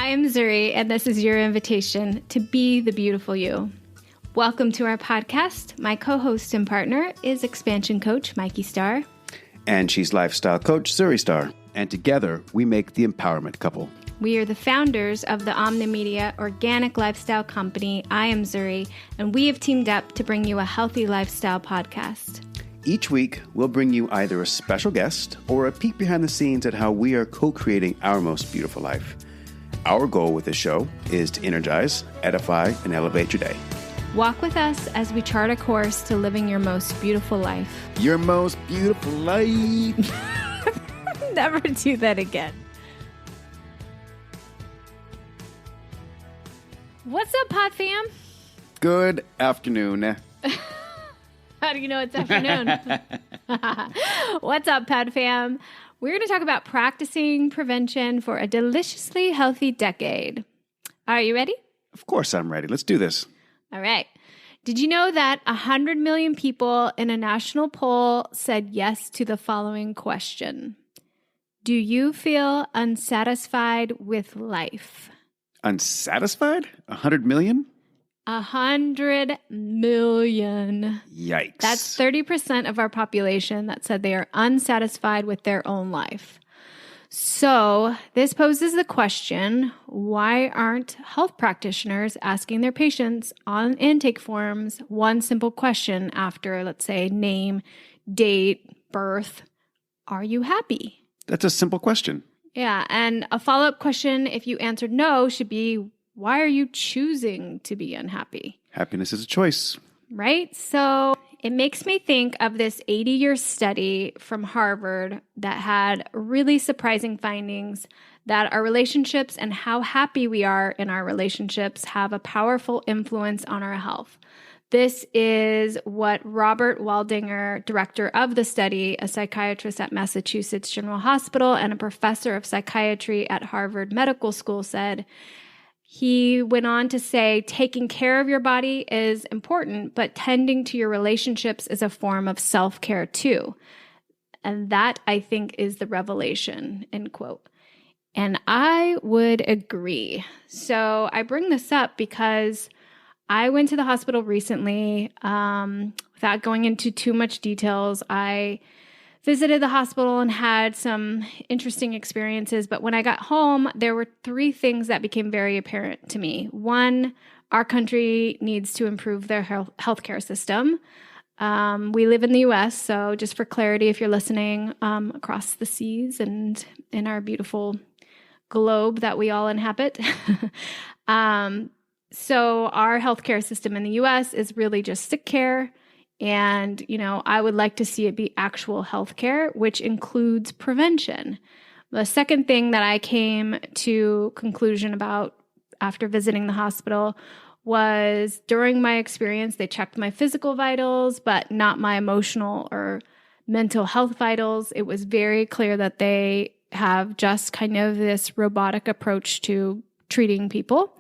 I am Zuri, and this is your invitation to be the beautiful you. Welcome to our podcast. My co-host and partner is expansion coach Mikey Star. And she's lifestyle coach Zuri Star. And together, we make the empowerment couple. We are the founders of the Omnimedia organic lifestyle company, I Am Zuri, and we have teamed up to bring you a healthy lifestyle podcast. Each week, we'll bring you either a special guest or a peek behind the scenes at how we are co-creating our most beautiful life. Our goal with this show is to energize, edify, and elevate your day. Walk with us as we chart a course to living your most beautiful life. Your most beautiful life. Never do that again. What's up, Pod Fam? Good afternoon. How do you know it's afternoon? What's up, Pod Fam? We're going to talk about practicing prevention for a deliciously healthy decade. Are you ready? Of course I'm ready. Let's do this. All right. Did you know that 100 million people in a national poll said yes to the following question? Do you feel unsatisfied with life? Unsatisfied? 100 million? 100 million. Yikes. That's 30% of our population that said they are unsatisfied with their own life. So this poses the question, why aren't health practitioners asking their patients on intake forms one simple question after, let's say, name, date, birth, are you happy? That's a simple question. Yeah, and a follow-up question, if you answered no, should be, why are you choosing to be unhappy? Happiness is a choice. Right? So it makes me think of this 80-year study from Harvard that had really surprising findings that our relationships and how happy we are in our relationships have a powerful influence on our health. This is what Robert Waldinger, director of the study, a psychiatrist at Massachusetts General Hospital and a professor of psychiatry at Harvard Medical School, said. He went on to say, taking care of your body is important, but tending to your relationships is a form of self-care too. And that, I think, is the revelation, end quote. And I would agree. So I bring this up because I went to the hospital recently. Without going into too much details, I visited the hospital and had some interesting experiences. But when I got home, there were three things that became very apparent to me. One, our country needs to improve their healthcare system. We live in the U.S., so just for clarity, if you're listening across the seas and in our beautiful globe that we all inhabit. So our healthcare system in the U.S. is really just sick care. And, I would like to see it be actual healthcare, which includes prevention. The second thing that I came to conclusion about after visiting the hospital was during my experience, they checked my physical vitals, but not my emotional or mental health vitals. It was very clear that they have just kind of this robotic approach to treating people.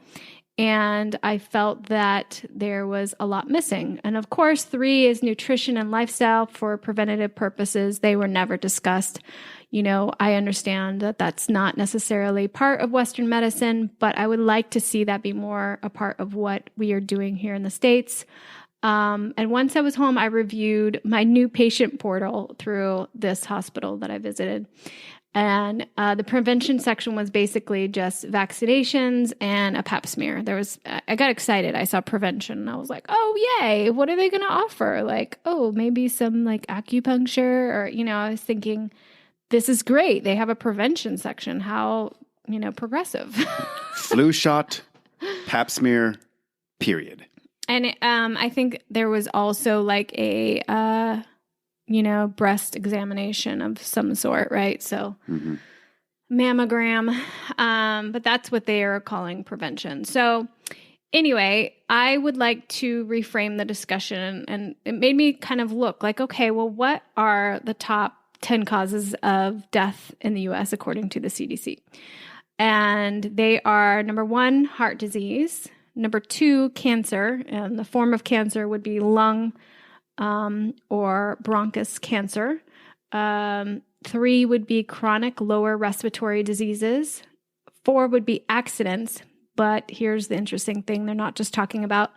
And I felt that there was a lot missing. And of course, 3 is nutrition and lifestyle for preventative purposes. They were never discussed. I understand that that's not necessarily part of Western medicine, but I would like to see that be more a part of what we are doing here in the States. And once I was home, I reviewed my new patient portal through this hospital that I visited. And the prevention section was basically just vaccinations and a pap smear. I got excited. I saw prevention and I was like, oh, yay. What are they going to offer? Like, oh, maybe some like acupuncture or, I was thinking, this is great. They have a prevention section. How, progressive. Flu shot, pap smear, period. And I think there was also like a breast examination of some sort, right? So mammogram, but that's what they are calling prevention. So anyway, I would like to reframe the discussion, and it made me kind of look like, okay, well, what are the top 10 causes of death in the U.S. according to the CDC? And they are, number 1, heart disease. Number 2, cancer. And the form of cancer would be lung or bronchus cancer. 3 would be chronic lower respiratory diseases. 4 would be accidents. But here's the interesting thing. They're not just talking about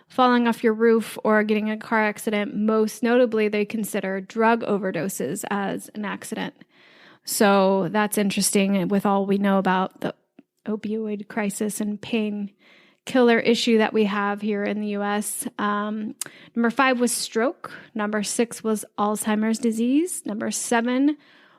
falling off your roof or getting in a car accident. Most notably, they consider drug overdoses as an accident. So that's interesting with all we know about the opioid crisis and painkiller issue that we have here in the U.S. Number 5 was stroke. Number 6 was Alzheimer's disease. Number 7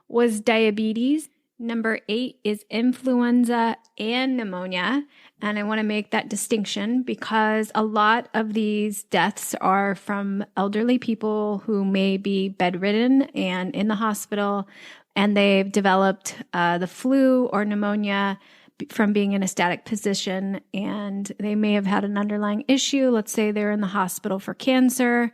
was diabetes. Number 8 is influenza and pneumonia. And I want to make that distinction because a lot of these deaths are from elderly people who may be bedridden and in the hospital, and they've developed the flu or pneumonia from being in a static position, and they may have had an underlying issue. Let's say they're in the hospital for cancer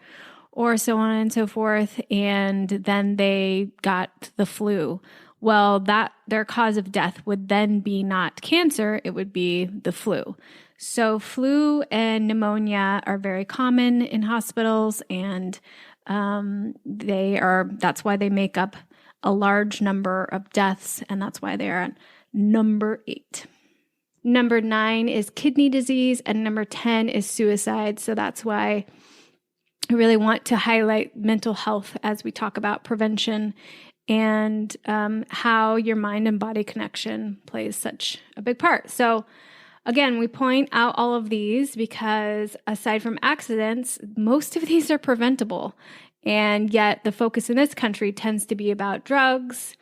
or so on and so forth, and then they got the flu. Well, that their cause of death would then be not cancer, it would be the flu. So flu and pneumonia are very common in hospitals, and that's why they make up a large number of deaths, and that's why they are at number 8. Number 9 is kidney disease, and number 10 is suicide. So that's why I really want to highlight mental health as we talk about prevention and how your mind and body connection plays such a big part. So again, we point out all of these because aside from accidents, most of these are preventable. And yet the focus in this country tends to be about drugs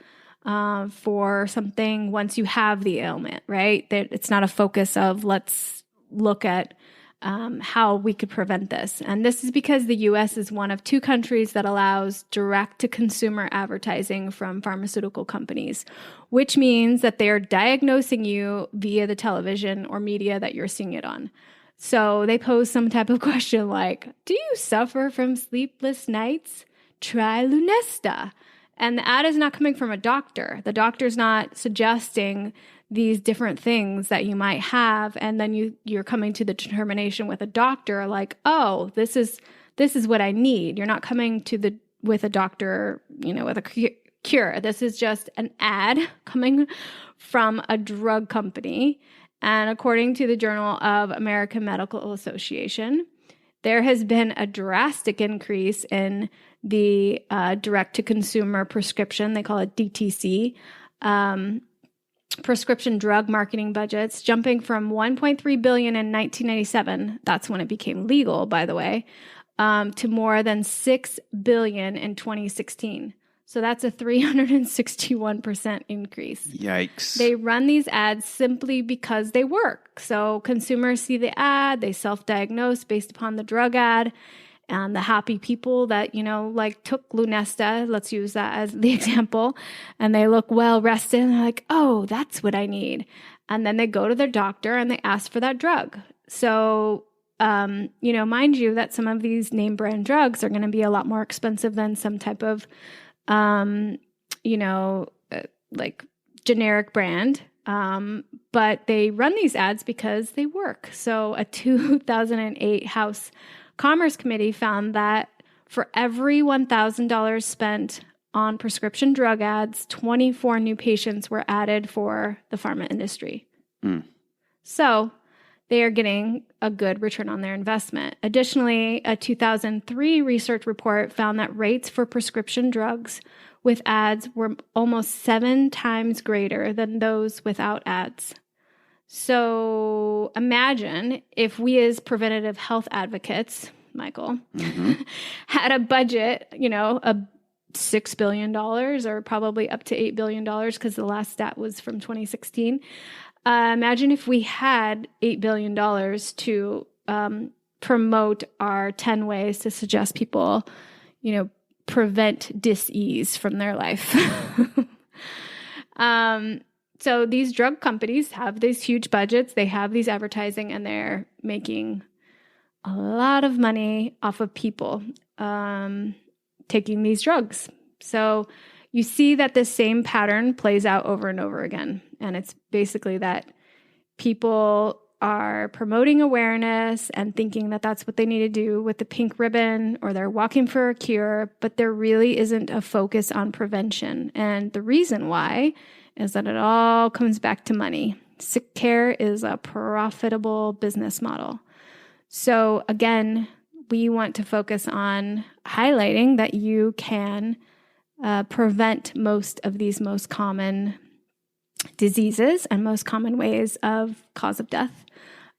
for something once you have the ailment, right? That it's not a focus of let's look at how we could prevent this. And this is because the U.S. is one of 2 countries that allows direct-to-consumer advertising from pharmaceutical companies, which means that they are diagnosing you via the television or media that you're seeing it on. So they pose some type of question like, do you suffer from sleepless nights? Try Lunesta. And the ad is not coming from a doctor. The doctor's not suggesting these different things that you might have, and then you're coming to the determination with a doctor like, oh, this is what I need. You're not coming with a doctor, with a cure. This is just an ad coming from a drug company. And according to the Journal of American Medical Association, there has been a drastic increase in the direct-to-consumer prescription. They call it DTC. Prescription drug marketing budgets jumping from $1.3 billion in 1997, that's when it became legal, by the way, to more than $6 billion in 2016. So that's a 361% increase. Yikes. They run these ads simply because they work. So consumers see the ad, they self-diagnose based upon the drug ad, and the happy people that, took Lunesta, let's use that as the example, and they look well rested and they're like, oh, that's what I need. And then they go to their doctor and they ask for that drug. So, mind you that some of these name brand drugs are going to be a lot more expensive than some type of, generic brand. But they run these ads because they work. So a 2008 House Commerce Committee found that for every $1,000 spent on prescription drug ads, 24 new patients were added for the pharma industry. So they are getting a good return on their investment. Additionally, a 2003 research report found that rates for prescription drugs with ads were almost 7 times greater than those without ads. So imagine if we as preventative health advocates, Michael, had a budget, of $6 billion or probably up to $8 billion because the last stat was from 2016. Imagine if we had $8 billion to promote our 10 ways to suggest people, prevent dis-ease from their life. So these drug companies have these huge budgets, they have these advertising, and they're making a lot of money off of people taking these drugs. So you see that the same pattern plays out over and over again. And it's basically that people are promoting awareness and thinking that that's what they need to do with the pink ribbon, or they're walking for a cure, but there really isn't a focus on prevention. And the reason why is that it all comes back to money. Sick care is a profitable business model. So again, we want to focus on highlighting that you can prevent most of these most common diseases and most common ways of cause of death.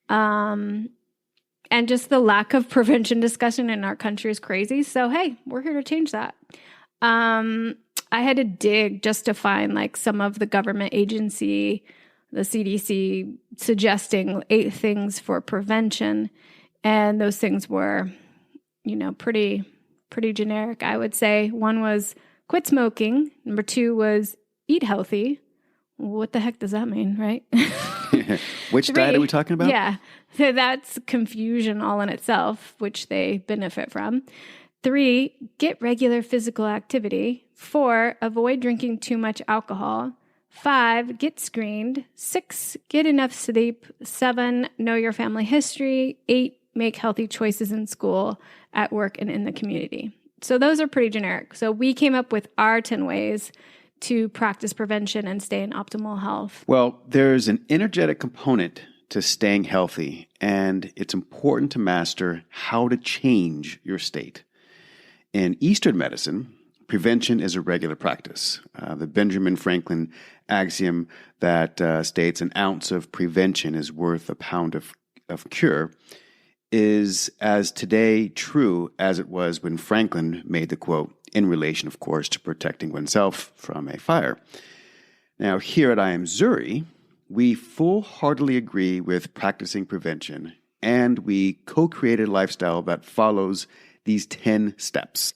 And just the lack of prevention discussion in our country is crazy. So, hey, we're here to change that. I had to dig just to find like some of the government agency, the CDC, suggesting 8 things for prevention. And those things were, pretty generic, I would say. One was quit smoking. Number 2 was eat healthy. What the heck does that mean, right? Which diet are we talking about? Yeah, that's confusion all in itself, which they benefit from. 3, get regular physical activity. 4, avoid drinking too much alcohol. 5, get screened. 6, get enough sleep. 7, know your family history. 8, make healthy choices in school, at work, and in the community. So those are pretty generic. So we came up with our 10 ways to practice prevention and stay in optimal health. Well, there's an energetic component to staying healthy, and it's important to master how to change your state. In Eastern medicine, prevention is a regular practice. The Benjamin Franklin axiom that states an ounce of prevention is worth a pound of cure is as today true as it was when Franklin made the quote, in relation, of course, to protecting oneself from a fire. Now, here at I Am Zuri, we full-heartedly agree with practicing prevention, and we co-created a lifestyle that follows these 10 steps.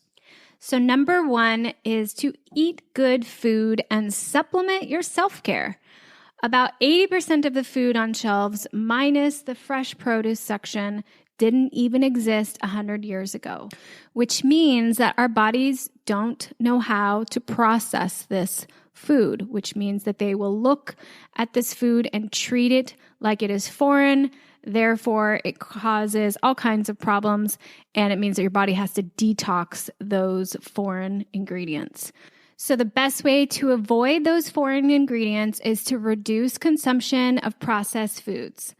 So number 1 is to eat good food and supplement your self-care. About 80% of the food on shelves, minus the fresh produce section, didn't even exist 100 years ago, which means that our bodies don't know how to process this food, which means that they will look at this food and treat it like it is foreign. Therefore, it causes all kinds of problems, and it means that your body has to detox those foreign ingredients. So the best way to avoid those foreign ingredients is to reduce consumption of processed foods.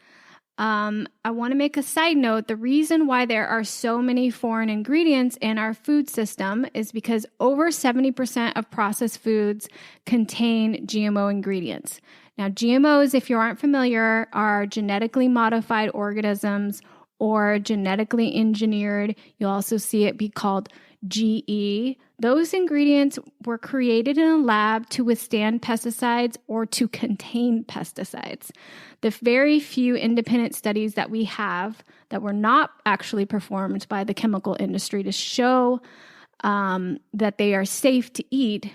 I want to make a side note. The reason why there are so many foreign ingredients in our food system is because over 70% of processed foods contain GMO ingredients. Now, GMOs, if you aren't familiar, are genetically modified organisms or genetically engineered. You'll also see it be called GE. Those ingredients were created in a lab to withstand pesticides or to contain pesticides. The very few independent studies that we have that were not actually performed by the chemical industry to show that they are safe to eat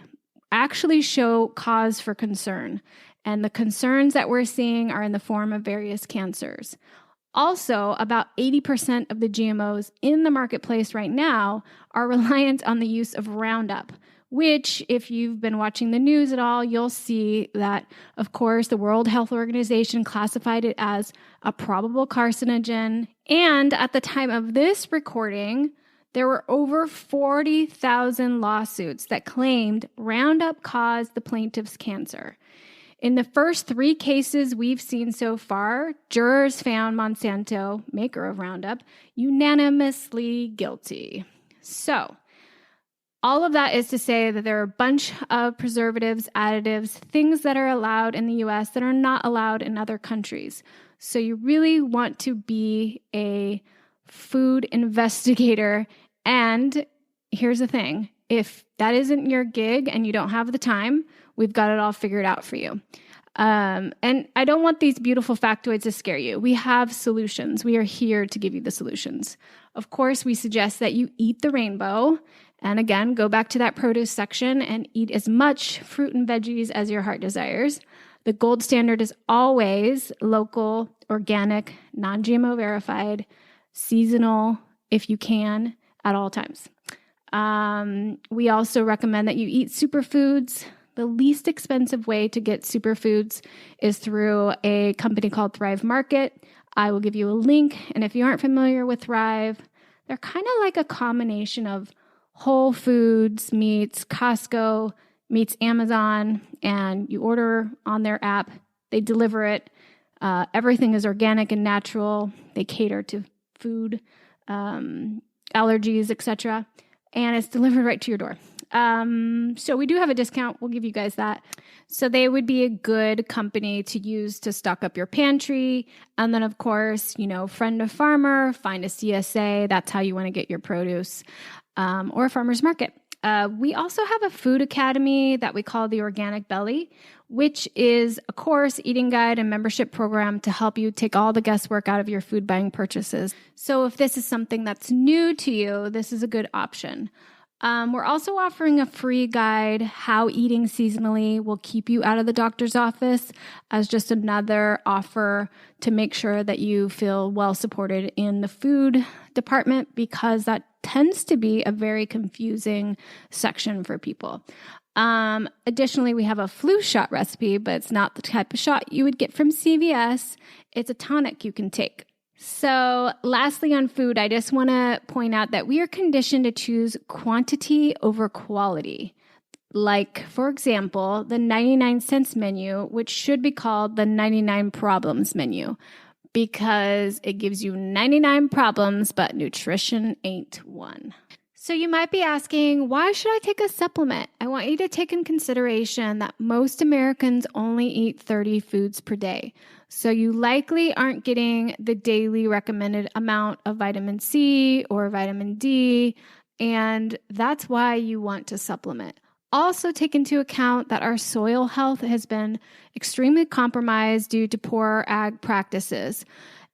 actually show cause for concern. And the concerns that we're seeing are in the form of various cancers. Also, about 80% of the GMOs in the marketplace right now are reliant on the use of Roundup, which, if you've been watching the news at all, you'll see that, of course, the World Health Organization classified it as a probable carcinogen. And at the time of this recording, there were over 40,000 lawsuits that claimed Roundup caused the plaintiff's cancer. In the first 3 cases we've seen so far, jurors found Monsanto, maker of Roundup, unanimously guilty. So, all of that is to say that there are a bunch of preservatives, additives, things that are allowed in the U.S. that are not allowed in other countries. So you really want to be a food investigator. And here's the thing. If that isn't your gig and you don't have the time, we've got it all figured out for you. And I don't want these beautiful factoids to scare you. We have solutions. We are here to give you the solutions. Of course, we suggest that you eat the rainbow. And again, go back to that produce section and eat as much fruit and veggies as your heart desires. The gold standard is always local, organic, non-GMO verified, seasonal, if you can, at all times. We also recommend that you eat superfoods. The least expensive way to get superfoods is through a company called Thrive Market. I will give you a link. And if you aren't familiar with Thrive, they're kind of like a combination of Whole Foods meets Costco meets Amazon, and you order on their app. They deliver it. Everything is organic and natural. They cater to food, allergies, etc. And it's delivered right to your door. So we do have a discount. We'll give you guys that. So they would be a good company to use to stock up your pantry. And then, of course, friend a farmer, find a CSA. That's how you want to get your produce, or a farmer's market. We also have a food academy that we call the Organic Belly, which is a course, eating guide, and membership program to help you take all the guesswork out of your food buying purchases. So if this is something that's new to you, this is a good option. We're also offering a free guide, How Eating Seasonally Will Keep You Out of the Doctor's Office, as just another offer to make sure that you feel well supported in the food department, because that tends to be a very confusing section for people. Additionally, we have a flu shot recipe, but it's not the type of shot you would get from CVS. It's a tonic you can take. So lastly, on food, I just want to point out that we are conditioned to choose quantity over quality. Like, for example, the 99 cents menu, which should be called the 99 problems menu, because it gives you 99 problems, but nutrition ain't one. So you might be asking, why should I take a supplement? I want you to take in consideration that most Americans only eat 30 foods per day. So you likely aren't getting the daily recommended amount of vitamin C or vitamin D, and that's why you want to supplement. Also take into account that our soil health has been extremely compromised due to poor ag practices.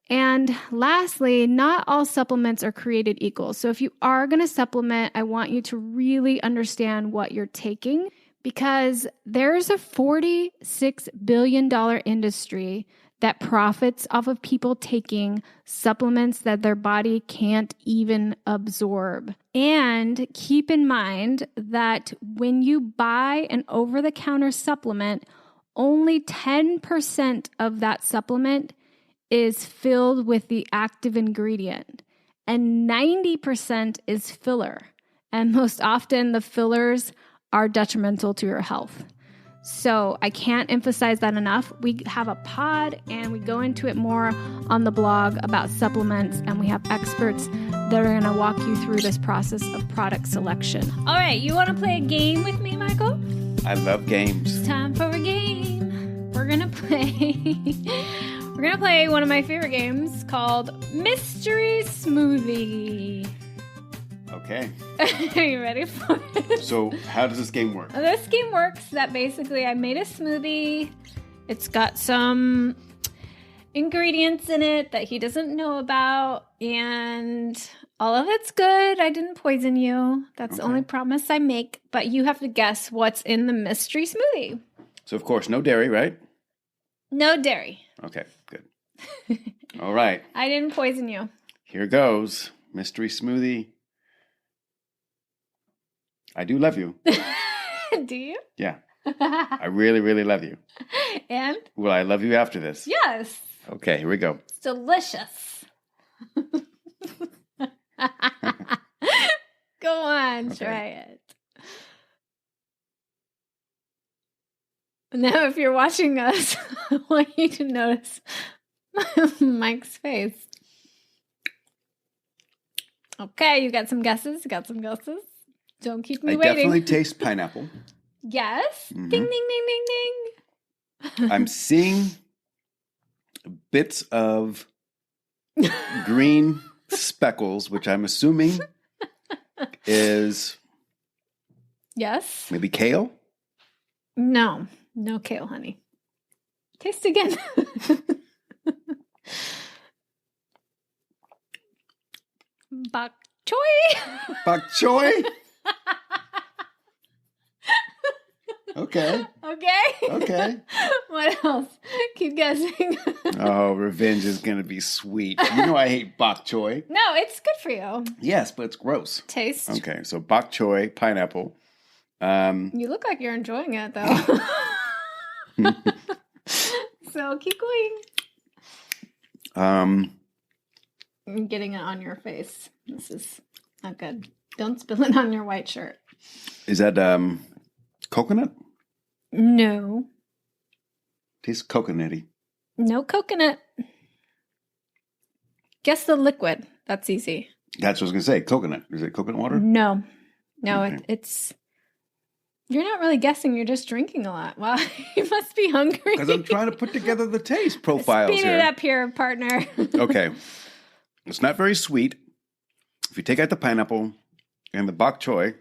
And lastly, not all supplements are created equal. So if you are going to supplement, I want you to really understand what you're taking, because there's a $46 billion industry that profits off of people taking supplements that their body can't even absorb. And keep in mind that when you buy an over-the-counter supplement, only 10% of that supplement is filled with the active ingredient, and 90% is filler. And most often the fillers are detrimental to your health. So I can't emphasize that enough. We have a pod and we go into it more on the blog about supplements, and we have experts that are going to walk you through this process of product selection. All right, you want to play a game with me, Michael? I love games. It's time for a game. We're going to play one of my favorite games called Mystery Smoothie. Okay. Are you ready for it? So how does this game work? This game works that basically I made a smoothie. It's got some ingredients in it that he doesn't know about, and all of it's good. I didn't poison you. That's the only promise I make, but you have to guess what's in the mystery smoothie. So, of course, no dairy, right? No dairy. Okay, good. All right. I didn't poison you. Here goes. Mystery smoothie. I do love you. Do you? Yeah. I really, really love you. And? Will I love you after this? Yes. Okay, here we go. It's delicious. Go on, try it. Now, if you're watching us, I want you to notice Mike's face. Okay, you got some guesses? Don't keep me waiting. I definitely taste pineapple. Yes. Mm-hmm. Ding, ding, ding, ding, ding. I'm seeing bits of green speckles, which I'm assuming is... Yes. Maybe kale? No kale, honey. Taste again. Bok choy. Bok choy? Okay. What else? Keep guessing. Oh, revenge is going to be sweet. You know I hate bok choy. No, it's good for you. Yes, but it's gross. Taste. Okay, so bok choy, pineapple. You look like you're enjoying it, though. So keep going. I'm getting it on your face. This is not good. Don't spill it on your white shirt. Is that coconut? No. Tastes coconutty. No coconut. Guess the liquid. That's easy. That's what I was going to say. Coconut. Is it coconut water? No. No, Okay. it's... You're not really guessing. You're just drinking a lot. Wow, you must be hungry. Because I'm trying to put together the taste profiles Speed here. it up here, partner. Okay. It's not very sweet. If you take out the pineapple and the bok choy,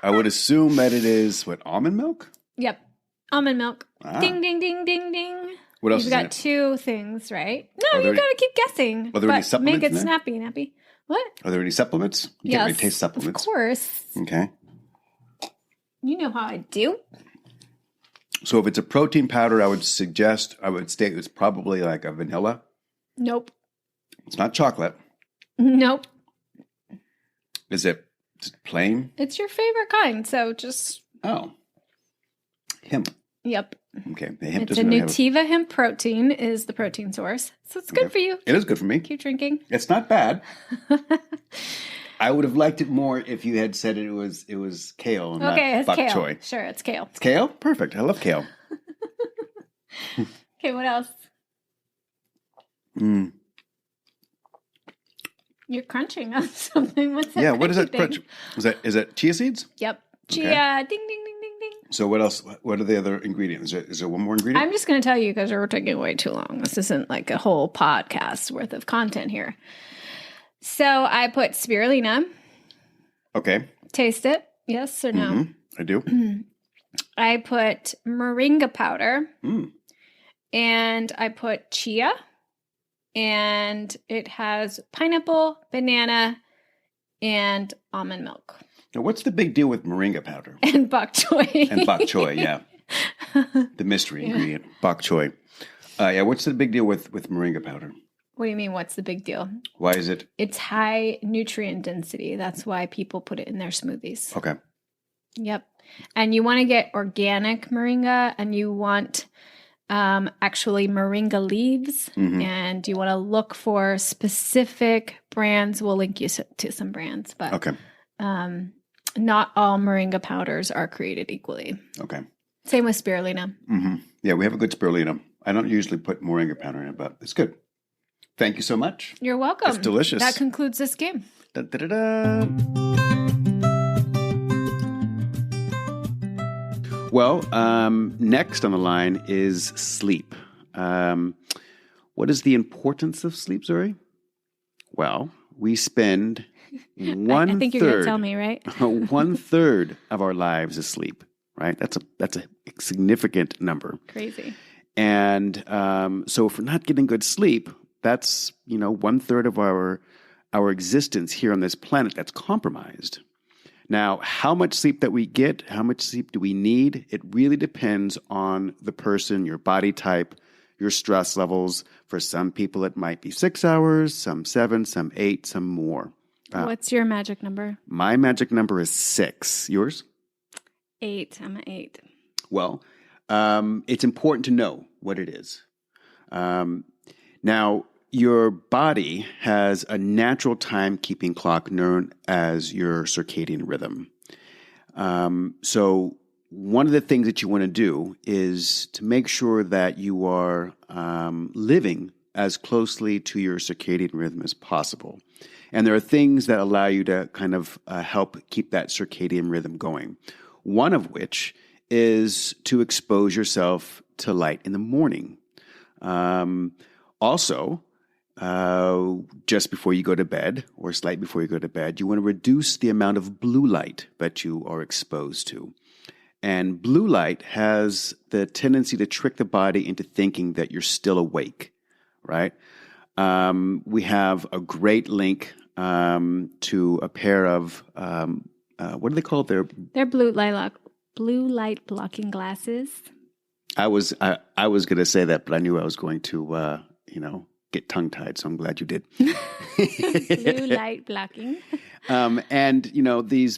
I would assume that it is, almond milk? Yep. Almond milk. Ah. Ding, ding, ding, ding, ding. What else You've is in got it? 2 things, right? Are No, there you got to keep guessing. Are there any but supplements make it in there? snappy. What? Are there any supplements? You can't really taste supplements. Of course. Okay. You know how I do. So if it's a protein powder, I would state it's probably like a vanilla. Nope. It's not chocolate. Nope. Is it plain? It's your favorite kind, so just... Oh. Hemp. Yep. Okay. The hemp It's a doesn't really have Nutiva hemp protein is the protein source. So it's good for you. It is good for me. Keep drinking. It's not bad. I would have liked it more if you had said it was kale and Okay, not it's bok kale. choy. Sure, it's kale. It's kale? Perfect. I love kale. Okay, what else? Mm. You're crunching on something. What's that? Yeah, what is crunchy that crunch? Is that chia seeds? Yep. Chia. Okay. Ding, ding, ding, ding, ding. So what else? What are the other ingredients? Is there one more ingredient? I'm just going to tell you because we're taking way too long. This isn't like a whole podcast worth of content here. So I put spirulina. Okay. Taste it. Yes or no? Mm-hmm. I do. I put moringa powder. Mm. And I put chia. And it has pineapple, banana, and almond milk. Now, what's the big deal with moringa powder? And bok choy. And bok choy, yeah. The mystery ingredient, bok choy. Yeah, what's the big deal with moringa powder? What do you mean, what's the big deal? Why is it? It's high nutrient density. That's why people put it in their smoothies. Okay. Yep. And you want to get organic moringa, and you want actually moringa leaves, and you want to look for specific brands. We'll link you to some brands, but Okay. Not all moringa powders are created equally. Okay. Same with spirulina. Mm-hmm. Yeah, we have a good spirulina. I don't usually put moringa powder in it, but it's good. Thank you so much. You're welcome. It's delicious. That concludes this game. Da, da, da, da. Well, next on the line is sleep. What is the importance of sleep, Zuri? Well, we spend I think you're going to tell me, right? 1/3 of our lives asleep, right? That's a significant number. Crazy. And so if we're not getting good sleep, that's 1/3 of our existence here on this planet that's compromised. Now, how much sleep that we get, how much sleep do we need? It really depends on the person, your body type, your stress levels. For some people, it might be 6 hours, some 7, some 8, some more. What's your magic number? My magic number is 6. Yours? 8. I'm an 8. Well, it's important to know what it is. Now, your body has a natural timekeeping clock known as your circadian rhythm. So one of the things that you want to do is to make sure that you are living as closely to your circadian rhythm as possible. And there are things that allow you to kind of help keep that circadian rhythm going. One of which is to expose yourself to light in the morning. Also, just before you go to bed or slightly before you go to bed, you want to reduce the amount of blue light that you are exposed to. And blue light has the tendency to trick the body into thinking that you're still awake, right? We have a great link to a pair of, what do they call it? They're blue light blocking glasses. I was going to say that, but I knew I was going to, get tongue-tied, so I'm glad you did. Blue light blocking. And these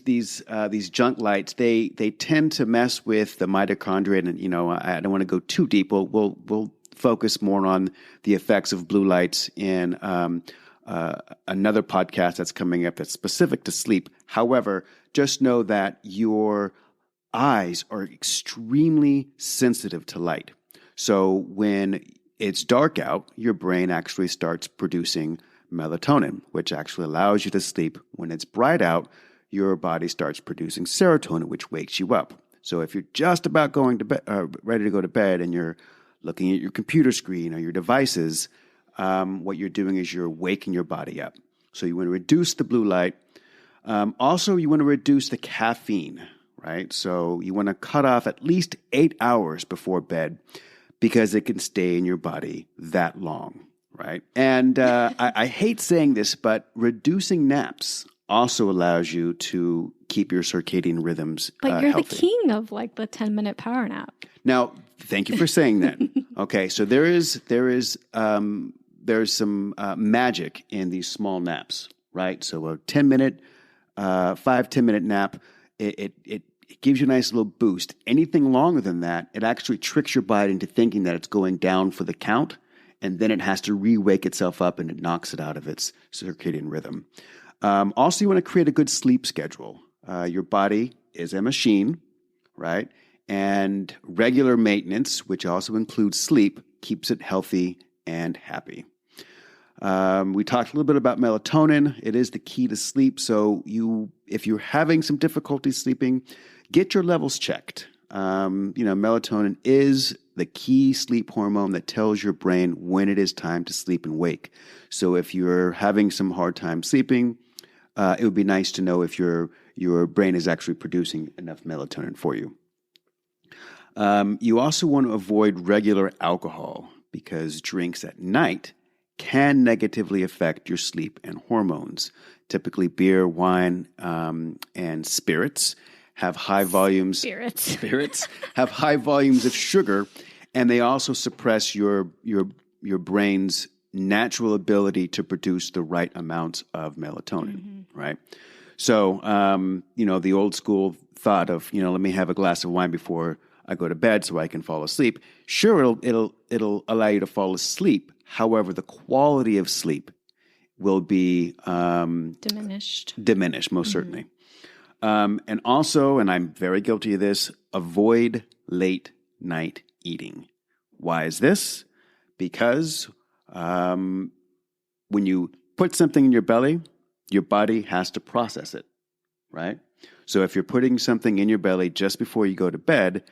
junk lights, they tend to mess with the mitochondria, and I don't want to go too deep. We'll focus more on the effects of blue lights in another podcast that's coming up that's specific to sleep. However, just know that your eyes are extremely sensitive to light. So when it's dark out, your brain actually starts producing melatonin, which actually allows you to sleep. When it's bright out, your body starts producing serotonin, which wakes you up. So if you're just about going to bed, ready to go to bed, and you're looking at your computer screen or your devices, what you're doing is you're waking your body up. So you want to reduce the blue light. Also, you want to reduce the caffeine, right? So you want to cut off at least 8 hours before bed because it can stay in your body that long, right? And I hate saying this, but reducing naps also allows you to keep your circadian rhythms But you're healthy. the king of like the 10-minute power nap. Now, thank you for saying that. Okay, so there's some magic in these small naps, right? So a 10-minute, 5-10-minute nap, it gives you a nice little boost. Anything longer than that, it actually tricks your body into thinking that it's going down for the count, and then it has to re-wake itself up, and it knocks it out of its circadian rhythm. Also, you want to create a good sleep schedule. Your body is a machine, right? And regular maintenance, which also includes sleep, keeps it healthy and happy. We talked a little bit about melatonin. It is the key to sleep. So if you're having some difficulty sleeping, get your levels checked. Melatonin is the key sleep hormone that tells your brain when it is time to sleep and wake. So if you're having some hard time sleeping, it would be nice to know if your brain is actually producing enough melatonin for you. You also want to avoid regular alcohol because drinks at night can negatively affect your sleep and hormones. Typically, beer, wine, and spirits have high volumes. Spirits have high volumes of sugar, and they also suppress your brain's natural ability to produce the right amounts of melatonin. Right. So, the old school thought of, let me have a glass of wine before I go to bed so I can fall asleep. Sure, it'll allow you to fall asleep. However, the quality of sleep will be Diminished, most certainly. And also, and I'm very guilty of this, avoid late night eating. Why is this? Because when you put something in your belly, your body has to process it, right? So if you're putting something in your belly just before you go to bed,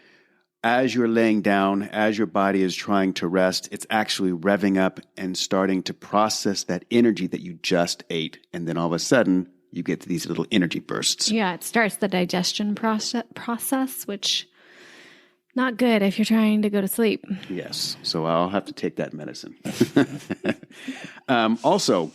as you're laying down, as your body is trying to rest, it's actually revving up and starting to process that energy that you just ate. And then all of a sudden, you get these little energy bursts. Yeah, it starts the digestion process, which not good if you're trying to go to sleep. Yes, so I'll have to take that medicine. Also,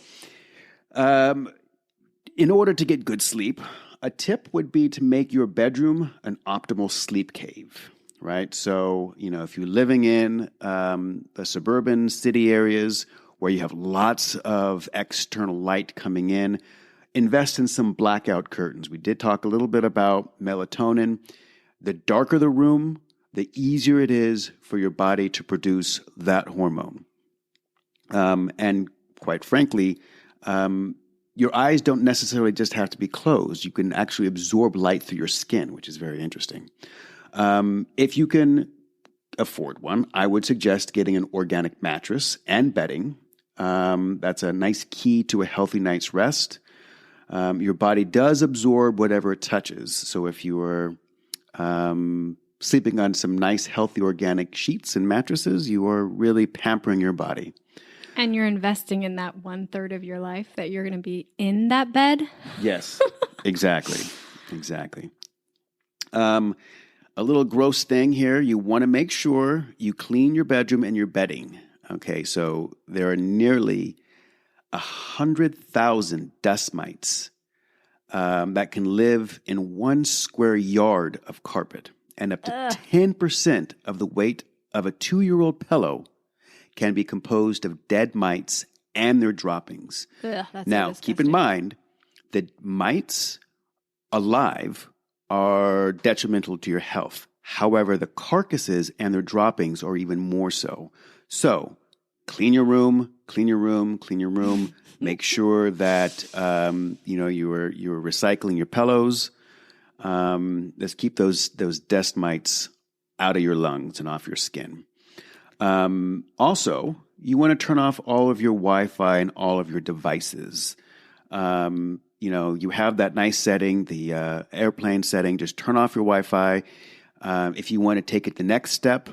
in order to get good sleep, a tip would be to make your bedroom an optimal sleep cave. Right. So, if you're living in the suburban city areas where you have lots of external light coming in, invest in some blackout curtains. We did talk a little bit about melatonin. The darker the room, the easier it is for your body to produce that hormone. And quite frankly, your eyes don't necessarily just have to be closed. You can actually absorb light through your skin, which is very interesting. If you can afford one, I would suggest getting an organic mattress and bedding. That's a nice key to a healthy night's rest. Your body does absorb whatever it touches. So if you are sleeping on some nice, healthy, organic sheets and mattresses, you are really pampering your body. And you're investing in that 1/3 of your life that you're going to be in that bed. Yes, exactly. A little gross thing here. You want to make sure you clean your bedroom and your bedding. Okay, so there are nearly 100,000 dust mites that can live in 1 square yard of carpet, and up to 10% of the weight of a 2-year-old pillow can be composed of dead mites and their droppings. Now, keep in mind that mites alive are detrimental to your health. However, the carcasses and their droppings are even more so. So, clean your room. Make sure that you're recycling your pillows. Let's keep those dust mites out of your lungs and off your skin. Also, you want to turn off all of your Wi-Fi and all of your devices. You have that nice setting, the airplane setting. Just turn off your Wi-Fi. If you want to take it the next step,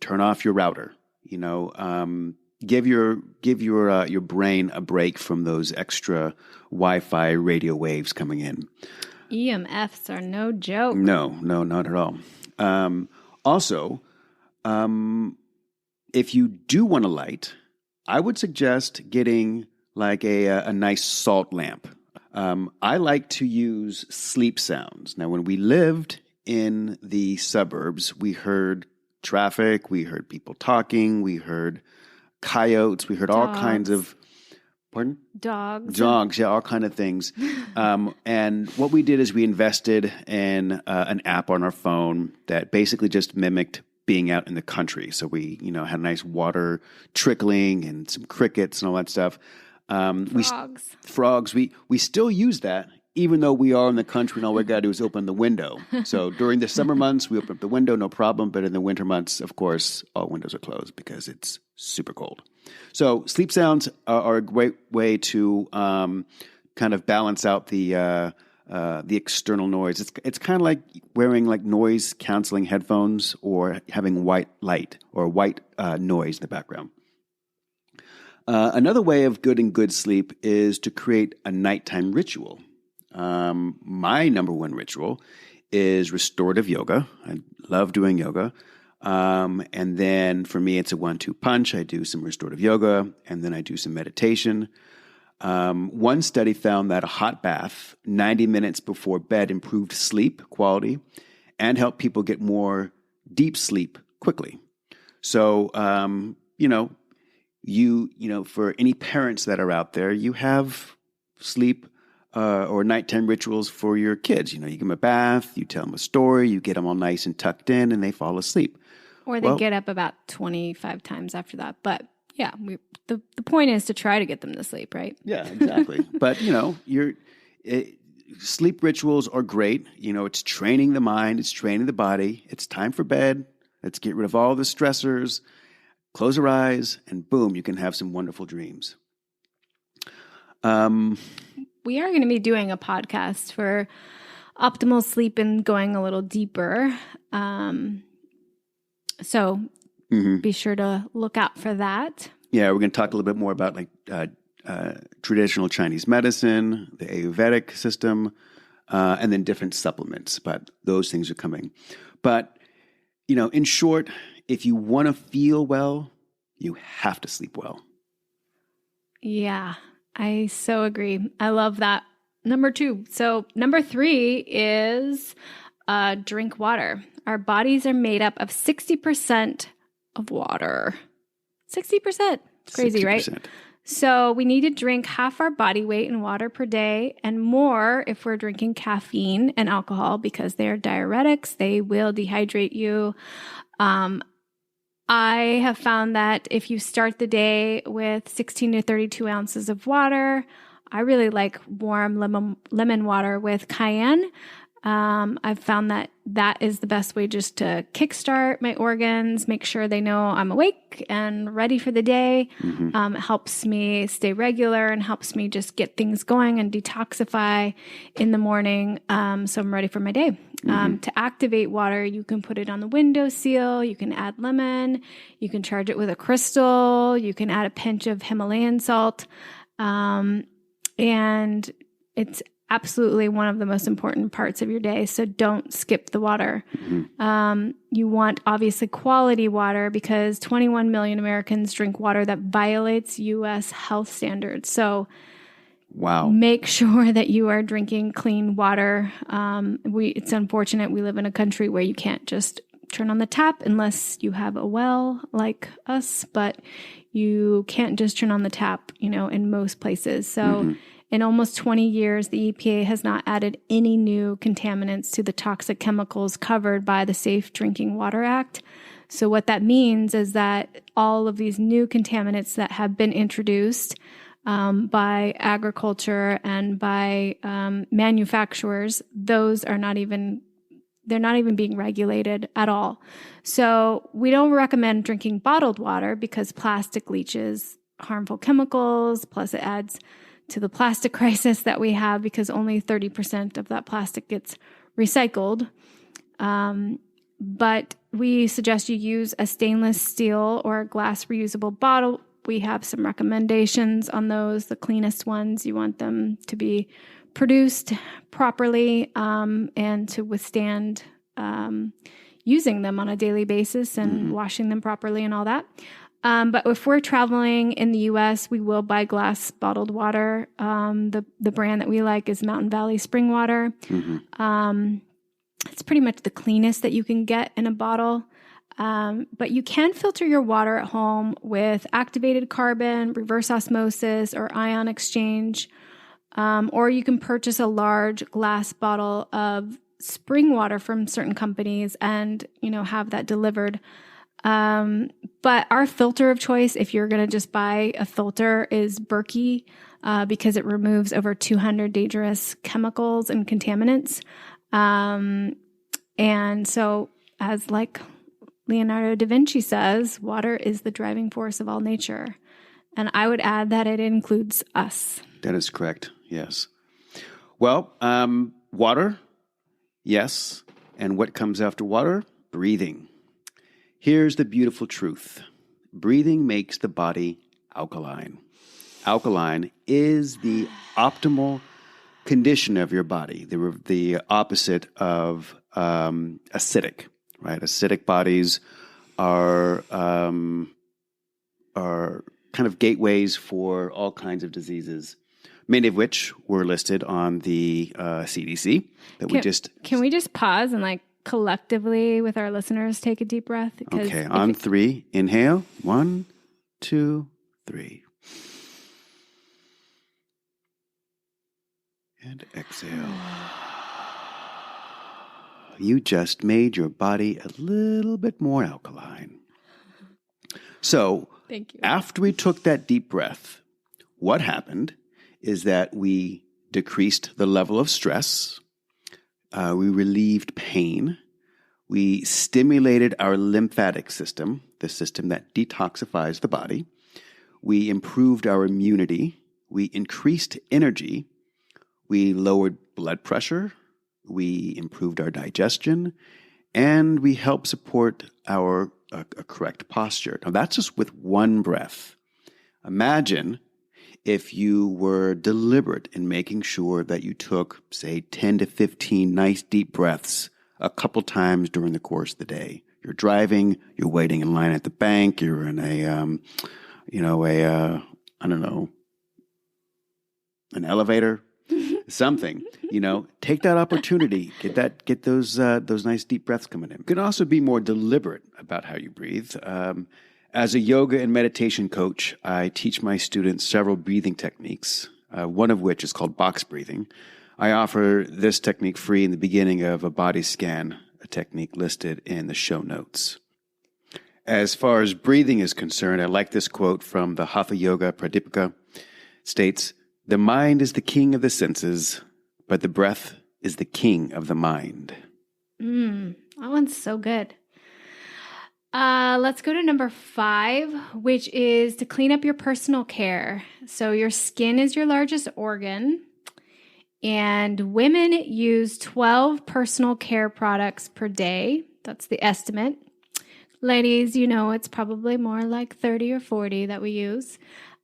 turn off your router. Give your brain a break from those extra Wi-Fi radio waves coming in. EMFs are no joke. No, not at all. Also, if you do want to light, I would suggest getting like a nice salt lamp. I like to use sleep sounds. Now, when we lived in the suburbs, we heard traffic, we heard people talking, we heard coyotes, we heard all kinds of, pardon? Dogs, yeah, all kind of things. And what we did is we invested in an app on our phone that basically just mimicked being out in the country. So we, had nice water trickling and some crickets and all that stuff. Frogs. We still use that, even though we are in the country and all we got to do is open the window. So during the summer months, we open up the window, no problem. But in the winter months, of course, all windows are closed because it's super cold. So sleep sounds are a great way to kind of balance out the external noise. It's kind of like wearing like noise canceling headphones or having white light or white noise in the background. Another way of getting good sleep is to create a nighttime ritual. My number one ritual is restorative yoga. I love doing yoga. And then for me, it's a 1-2 punch. I do some restorative yoga and then I do some meditation. One study found that a hot bath 90 minutes before bed improved sleep quality and helped people get more deep sleep quickly. So, for any parents that are out there, you have sleep or nighttime rituals for your kids. You give them a bath, you tell them a story, you get them all nice and tucked in, and they fall asleep. Or they get up about 25 times after that. But yeah, the point is to try to get them to sleep, right? Yeah, exactly. But, sleep rituals are great. It's training the mind, it's training the body. It's time for bed. Let's get rid of all the stressors. Close your eyes, and boom, you can have some wonderful dreams. We are going to be doing a podcast for optimal sleep and going a little deeper. So be sure to look out for that. Yeah, we're going to talk a little bit more about traditional Chinese medicine, the Ayurvedic system, and then different supplements. But those things are coming. But, in short, if you want to feel well, you have to sleep well. Yeah, I so agree. I love that. Number 2. So number 3 is drink water. Our bodies are made up of 60% of water. 60%. Crazy, 60%. Right? So we need to drink half our body weight in water per day and more if we're drinking caffeine and alcohol because they're diuretics. They will dehydrate you. I have found that if you start the day with 16 to 32 ounces of water, I really like warm lemon water with cayenne. I've found that is the best way just to kickstart my organs, make sure they know I'm awake and ready for the day. It helps me stay regular and helps me just get things going and detoxify in the morning so I'm ready for my day. To activate water, you can put it on the windowsill, you can add lemon, you can charge it with a crystal, you can add a pinch of Himalayan salt, and it's absolutely one of the most important parts of your day. So don't skip the water. You want obviously quality water because 21 million Americans drink water that violates U.S. health standards. So make sure that you are drinking clean water. It's unfortunate we live in a country where you can't just turn on the tap unless you have a well like us, but you can't just turn on the tap, in most places. So in almost 20 years, the EPA has not added any new contaminants to the toxic chemicals covered by the Safe Drinking Water Act. So what that means is that all of these new contaminants that have been introduced by agriculture and by manufacturers, those are not even they're not even being regulated at all. So we don't recommend drinking bottled water because plastic leaches harmful chemicals, plus it adds to the plastic crisis that we have because only 30% of that plastic gets recycled. But we suggest you use a stainless steel or a glass reusable bottle. We have some recommendations on those. The cleanest ones, you want them to be produced properly and to withstand using them on a daily basis and washing them properly and all that. But if we're traveling in the U.S., we will buy glass bottled water. The brand that we like is Mountain Valley Spring Water. It's pretty much the cleanest that you can get in a bottle. But you can filter your water at home with activated carbon, reverse osmosis, or ion exchange. Or you can purchase a large glass bottle of spring water from certain companies and, have that delivered. But our filter of choice, if you're going to just buy a filter, is Berkey because it removes over 200 dangerous chemicals and contaminants. And so, as like Leonardo da Vinci says, water is the driving force of all nature. And I would add that it includes us. That is correct. Yes. Well, water, yes. And what comes after water? Breathing. Here's the beautiful truth. Breathing makes the body alkaline. Alkaline is the optimal condition of your body, the opposite of acidic, right? Acidic bodies are kind of gateways for all kinds of diseases, many of which were listed on the CDC. Can we just pause and collectively with our listeners take a deep breath? Okay, on 3, inhale. 1, 2, 3. And exhale. You just made your body a little bit more alkaline. So, thank you. After we took that deep breath, what happened is that we decreased the level of stress. We relieved pain. We stimulated our lymphatic system, the system that detoxifies the body. We improved our immunity. We increased energy. We lowered blood pressure. We improved our digestion. And we helped support our correct posture. Now, that's just with one breath. Imagine if you were deliberate in making sure that you took, say, 10 to 15 nice deep breaths a couple times during the course of the day. You're driving, you're waiting in line at the bank, you're in an elevator, something, take that opportunity, get those nice deep breaths coming in. You can also be more deliberate about how you breathe. As a yoga and meditation coach, I teach my students several breathing techniques, one of which is called box breathing. I offer this technique free in the beginning of a body scan, a technique listed in the show notes. As far as breathing is concerned, I like this quote from the Hatha Yoga Pradipika. It states, "The mind is the king of the senses, but the breath is the king of the mind." That one's so good. Let's go to number 5, which is to clean up your personal care. So your skin is your largest organ, and women use 12 personal care products per day. That's the estimate. Ladies, it's probably more like 30 or 40 that we use.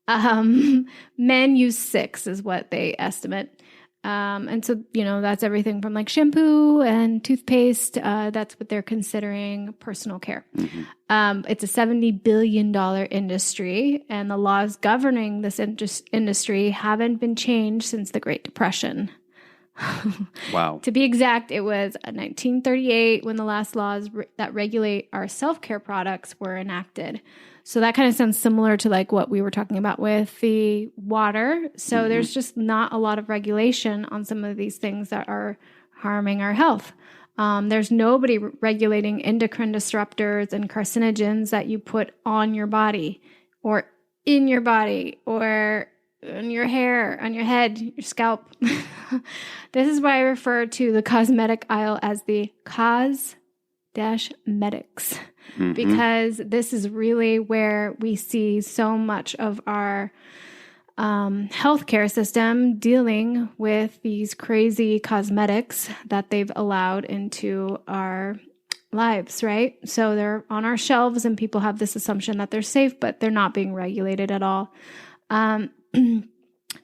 Men use 6 is what they estimate. And so, that's everything from shampoo and toothpaste. That's what they're considering personal care. Mm-hmm. It's a $70 billion industry, and the laws governing this industry haven't been changed since the Great Depression. Wow. To be exact, it was 1938 when the last laws that regulate our self-care products were enacted. So that kind of sounds similar to what we were talking about with the water. So there's just not a lot of regulation on some of these things that are harming our health. There's nobody regulating endocrine disruptors and carcinogens that you put on your body or in your body or on your hair, on your head, your scalp. This is why I refer to the cosmetic aisle as the cos-medics, because this is really where we see so much of our healthcare system dealing with these crazy cosmetics that they've allowed into our lives, right? So they're on our shelves and people have this assumption that they're safe, but they're not being regulated at all.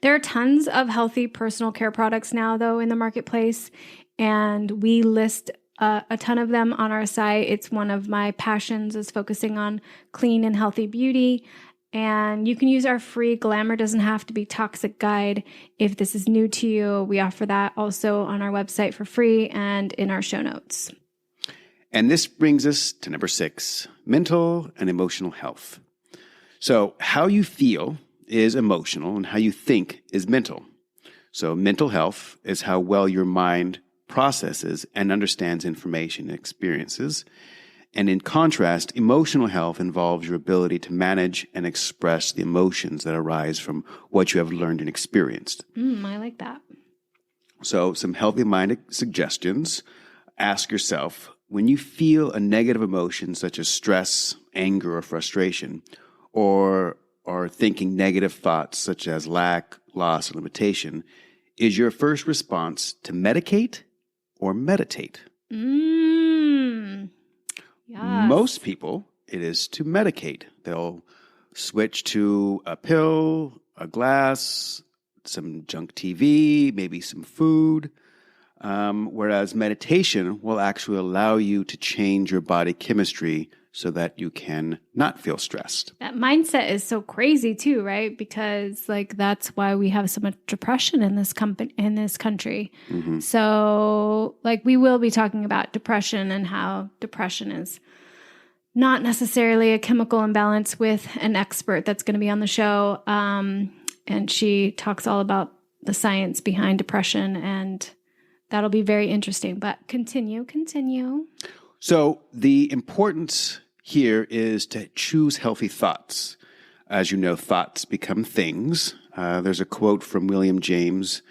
There are tons of healthy personal care products now, though, in the marketplace, and we list a ton of them on our site. It's one of my passions is focusing on clean and healthy beauty, and you can use our free Glamour Doesn't Have to Be Toxic guide if this is new to you. We offer that also on our website for free and in our show notes. And this brings us to number 6, mental and emotional health. So how you feel is emotional and how you think is mental. So mental health is how well your mind processes and understands information and experiences. And in contrast, emotional health involves your ability to manage and express the emotions that arise from what you have learned and experienced. I like that. So some healthy-minded suggestions. Ask yourself, when you feel a negative emotion such as stress, anger, or frustration, or thinking negative thoughts such as lack, loss, or limitation, is your first response to medicate or meditate? Yes. Most people, it is to medicate. They'll switch to a pill, a glass, some junk TV, maybe some food. Whereas meditation will actually allow you to change your body chemistry so that you can not feel stressed. That mindset is so crazy too, right? Because like that's why we have so much depression in this country. Mm-hmm. So like we will be talking about depression and how depression is not necessarily a chemical imbalance with an expert that's going to be on the show. And she talks all about the science behind depression, and that'll be very interesting. But continue. So the importance here is to choose healthy thoughts. As you know, thoughts become things. There's a quote from William James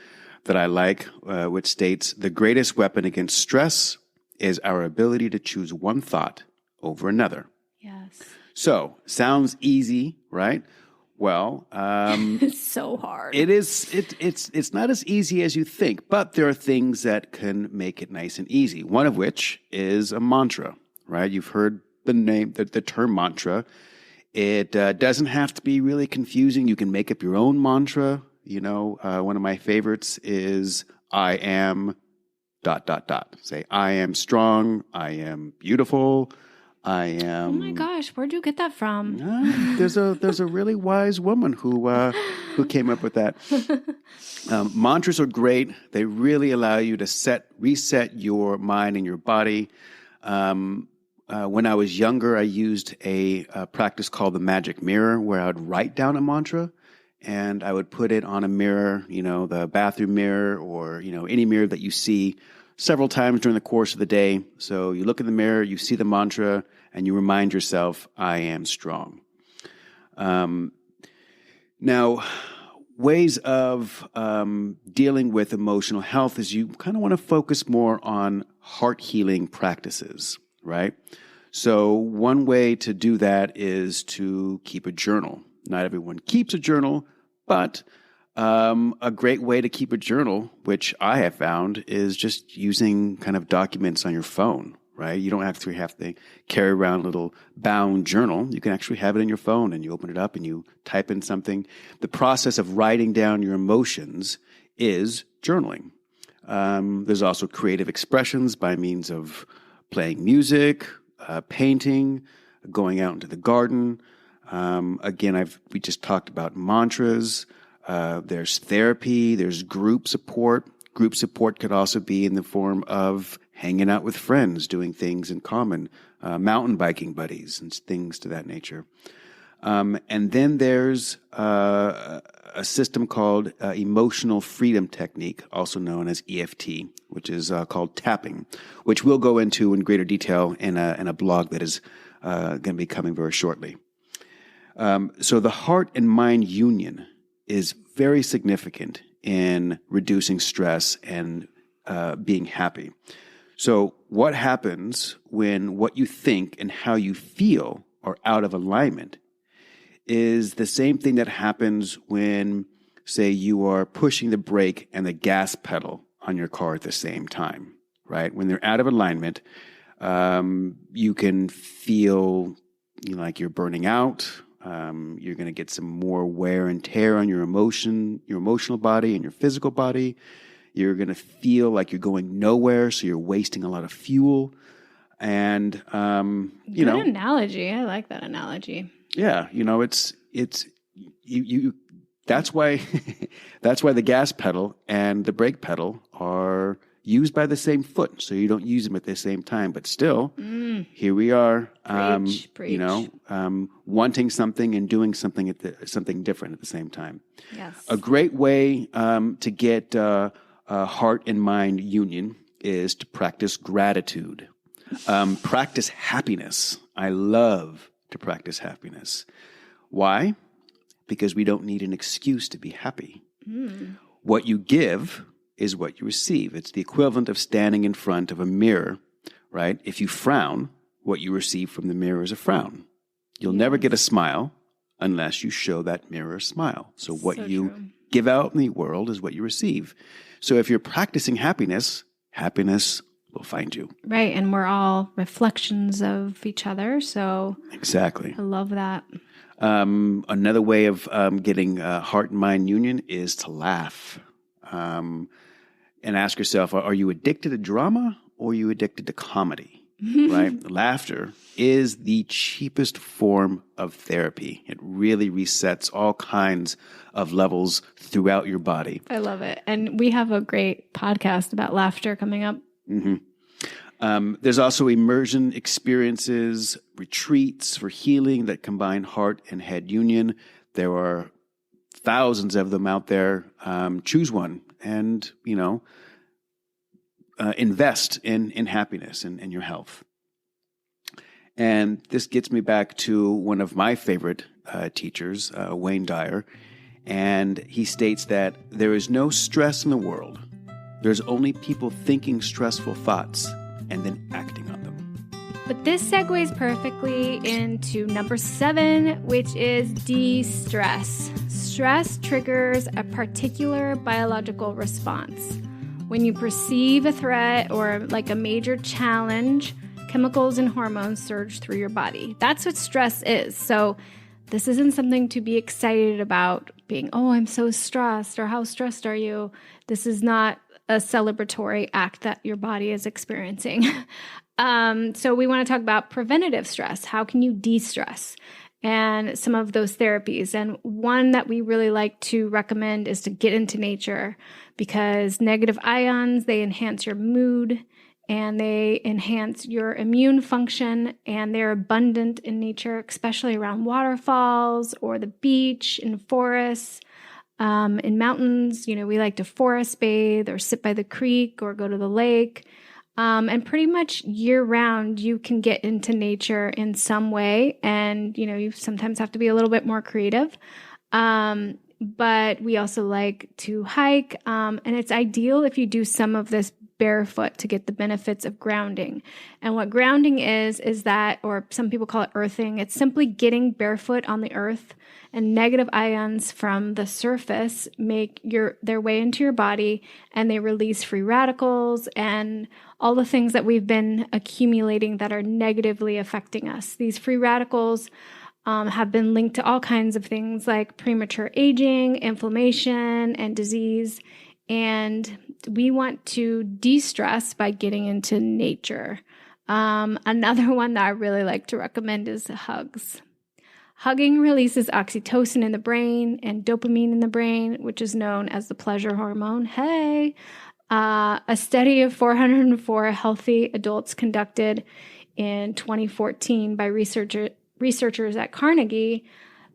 that I like, which states, "The greatest weapon against stress is our ability to choose one thought over another." Yes. So, sounds easy, right? Well, it's so hard. It is. It's not as easy as you think, but there are things that can make it nice and easy. One of which is a mantra, right? You've heard the term mantra. It doesn't have to be really confusing. You can make up your own mantra. You know, one of my favorites is "I am ... Say, "I am strong. I am beautiful. I am..." Oh my gosh, where'd you get that from? There's a really wise woman who came up with that. Mantras are great. They really allow you to reset your mind and your body. When I was younger, I used a practice called the magic mirror, where I would write down a mantra and I would put it on a mirror, you know, the bathroom mirror or, you know, any mirror that you see several times during the course of the day. So you look in the mirror, you see the mantra, and you remind yourself, "I am strong." Now, ways of dealing with emotional health is you kind of want to focus more on heart healing practices, right? So one way to do that is to keep a journal. Not everyone keeps a journal, but a great way to keep a journal, which I have found, is just using kind of documents on your phone, right? You don't actually have to carry around a little bound journal. You can actually have it in your phone, and you open it up and you type in something. The process of writing down your emotions is journaling. There's also creative expressions by means of playing music, painting, going out into the garden. Again, we just talked about mantras. There's therapy. There's group support. Group support could also be in the form of hanging out with friends, doing things in common, mountain biking buddies, and things to that nature. And then there's a system called emotional freedom technique, also known as EFT, which is called tapping, which we'll go into in greater detail in a blog that is going to be coming very shortly. So the heart and mind union is very significant in reducing stress and being happy. So what happens when what you think and how you feel are out of alignment is the same thing that happens when, say, you are pushing the brake and the gas pedal on your car at the same time, right? When they're out of alignment, you can feel like you're burning out. You're going to get some more wear and tear on your emotional body and your physical body. You're going to feel like you're going nowhere, so you're wasting a lot of fuel. And, Good analogy. I like that analogy. Yeah, it's that's why the gas pedal and the brake pedal are used by the same foot, so you don't use them at the same time. But still, here we are, Preach. wanting something and doing something something different at the same time. Yes. A great way to get heart and mind union is to practice gratitude. Practice happiness. I love to practice happiness. Why? Because we don't need an excuse to be happy. What you give is what you receive. It's the equivalent of standing in front of a mirror, right? If you frown, what you receive from the mirror is a frown. You'll never get a smile unless you show that mirror a smile. So what you give out in the world is what you receive. So if you're practicing happiness, happiness will find you. Right. And we're all reflections of each other. So exactly. I love that. Another way of getting heart and mind union is to laugh. And ask yourself, are you addicted to drama or are you addicted to comedy? Right? Laughter is the cheapest form of therapy. It really resets all kinds of levels throughout your body. I love it. And we have a great podcast about laughter coming up. There's also immersion experiences, retreats for healing that combine heart and head union. There are thousands of them out there. Choose one and, invest in happiness and your health. And this gets me back to one of my favorite teachers, Wayne Dyer. And he states that there is no stress in the world. There's only people thinking stressful thoughts and then acting on them. But this segues perfectly into number 7, which is de-stress. Stress triggers a particular biological response. When you perceive a threat or like a major challenge, chemicals and hormones surge through your body. That's what stress is. So this isn't something to be excited about being, oh, I'm so stressed, or how stressed are you? This is not a celebratory act that your body is experiencing. So we want to talk about preventative stress. How can you de-stress? And some of those therapies. And one that we really like to recommend is to get into nature, because negative ions, they enhance your mood and they enhance your immune function, and they're abundant in nature, especially around waterfalls or the beach, in forests, in mountains. We like to forest bathe or sit by the creek or go to the lake. And pretty much year round, you can get into nature in some way. And, you sometimes have to be a little bit more creative. But we also like to hike. And it's ideal if you do some of this barefoot to get the benefits of grounding. And what grounding is that, or some people call it earthing, it's simply getting barefoot on the earth, and negative ions from the surface make their way into your body, and they release free radicals and all the things that we've been accumulating that are negatively affecting us. These free radicals have been linked to all kinds of things like premature aging, inflammation, and disease. And we want to de-stress by getting into nature. Another one that I really like to recommend is hugs. Hugging releases oxytocin in the brain and dopamine in the brain, which is known as the pleasure hormone. Hey! A study of 404 healthy adults conducted in 2014 by researchers at Carnegie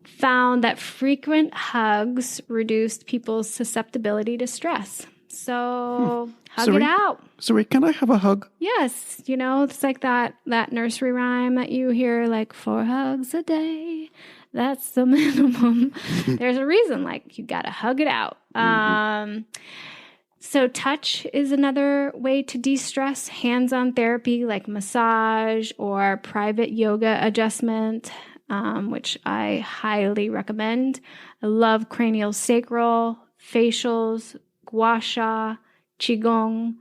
found that frequent hugs reduced people's susceptibility to stress. So hug it out. Sorry, can I have a hug? Yes. It's like that nursery rhyme that you hear, like 4 hugs a day. That's the minimum. There's a reason, like you got to hug it out. So touch is another way to de-stress. Hands-on therapy like massage or private yoga adjustment, which I highly recommend. I love cranial sacral, facials, gua sha, qigong,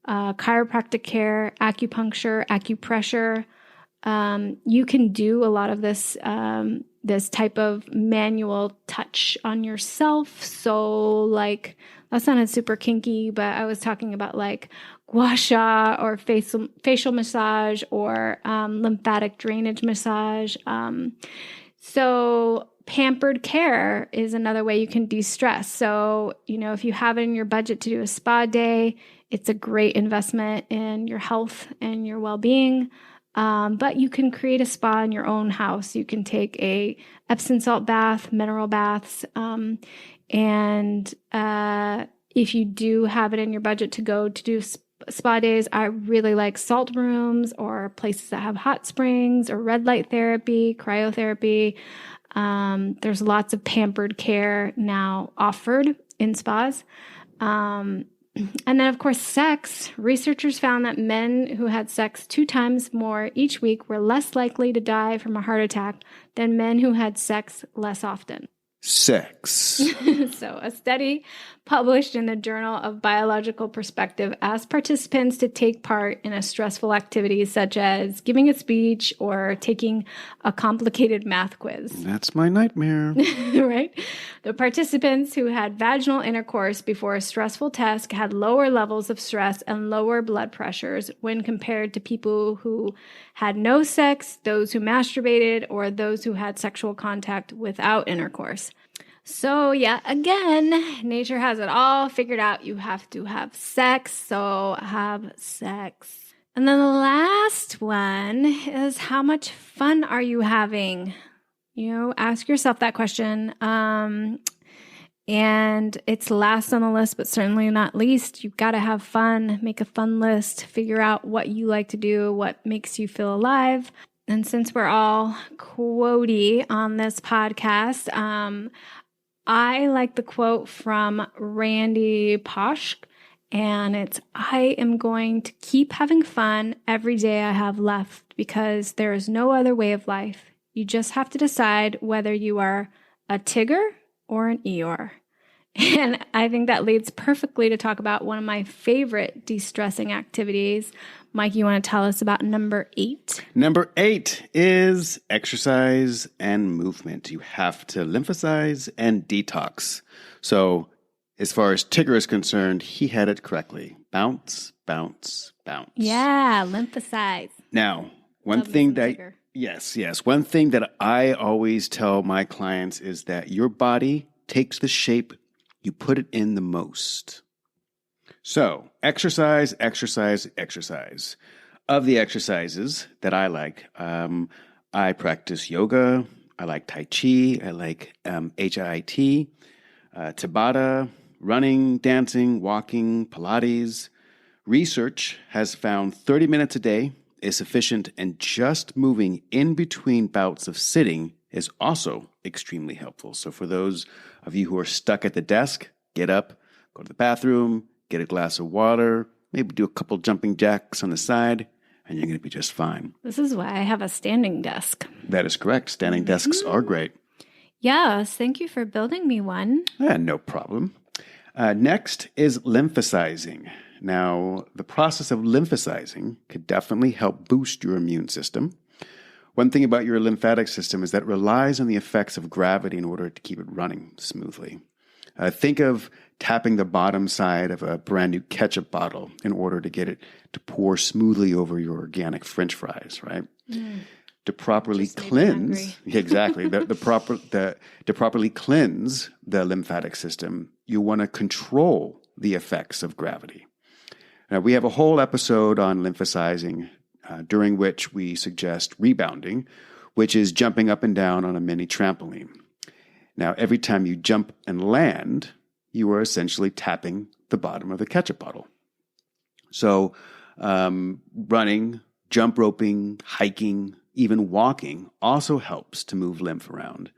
chiropractic care, acupuncture, acupressure. You can do a lot of this this type of manual touch on yourself. So like, that sounded super kinky, but I was talking about like gua sha or facial massage or lymphatic drainage massage. So pampered care is another way you can de-stress. So, if you have it in your budget to do a spa day, it's a great investment in your health and your well-being. But you can create a spa in your own house. You can take a Epsom salt bath, mineral baths, and if you do have it in your budget to go to do spa days, I really like salt rooms or places that have hot springs or red light therapy, cryotherapy. There's lots of pampered care now offered in spas. And then, of course, sex. Researchers found that men who had sex 2 times more each week were less likely to die from a heart attack than men who had sex less often. Sex. So a study published in the Journal of Biological Perspective asked participants to take part in a stressful activity such as giving a speech or taking a complicated math quiz. That's my nightmare. Right? The participants who had vaginal intercourse before a stressful task had lower levels of stress and lower blood pressures when compared to people who had no sex, those who masturbated, or those who had sexual contact without intercourse. So yeah, again, nature has it all figured out. You have to have sex, so have sex. And then the last one is, how much fun are you having? Ask yourself that question. And it's last on the list, but certainly not least. You've got to have fun. Make a fun list. Figure out what you like to do, what makes you feel alive. And since we're all quotey on this podcast, I like the quote from Randy Pausch, and it's, I am going to keep having fun every day I have left because there is no other way of life. You just have to decide whether you are a Tigger or an Eeyore. And I think that leads perfectly to talk about one of my favorite de-stressing activities. Mike, you want to tell us about number 8? Number 8 is exercise and movement. You have to lymphocyze and detox. So as far as Tigger is concerned, he had it correctly. Bounce, bounce, bounce. Yeah, lymphocyze. Now, one thing that I always tell my clients is that your body takes the shape you put it in the most. So, exercise, exercise, exercise. Of the exercises that I like, I practice yoga, I like Tai Chi, I like HIIT, Tabata, running, dancing, walking, Pilates. Research has found 30 minutes a day is sufficient, and just moving in between bouts of sitting is also extremely helpful. So for those of you who are stuck at the desk, get up, go to the bathroom, get a glass of water, maybe do a couple jumping jacks on the side, and you're going to be just fine. This is why I have a standing desk. That is correct. Standing desks are great. Yes, thank you for building me one. No problem. Next is lymphocyzing. Now, the process of lymphocyzing could definitely help boost your immune system. One thing about your lymphatic system is that it relies on the effects of gravity in order to keep it running smoothly. Think of tapping the bottom side of a brand new ketchup bottle in order to get it to pour smoothly over your organic French fries, right? To properly cleanse, exactly, to properly cleanse the lymphatic system, you want to control the effects of gravity. Now, we have a whole episode on lymphocyzing, during which we suggest rebounding, which is jumping up and down on a mini trampoline. Now, every time you jump and land, you are essentially tapping the bottom of the ketchup bottle. So running, jump roping, hiking, even walking also helps to move lymph around.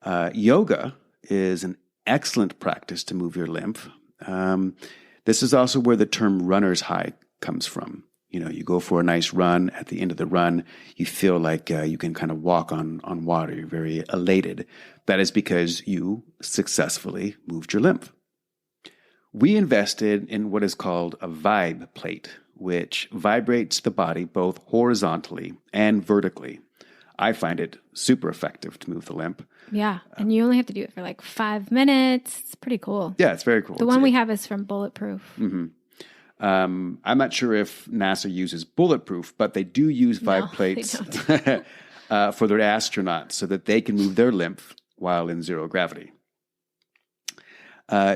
Yoga is an excellent practice to move your lymph. This is also where the term runner's high comes from. You go for a nice run. At the end of the run, you feel like you can kind of walk on water. You're very elated. That is because you successfully moved your lymph. We invested in what is called a vibe plate, which vibrates the body both horizontally and vertically. I find it super effective to move the lymph. Yeah, and you only have to do it for like 5 minutes. It's pretty cool. Yeah, it's very cool. The one we have is from Bulletproof. Mm-hmm. I'm not sure if NASA uses Bulletproof, but they do use vibe plates for their astronauts so that they can move their lymph while in zero gravity.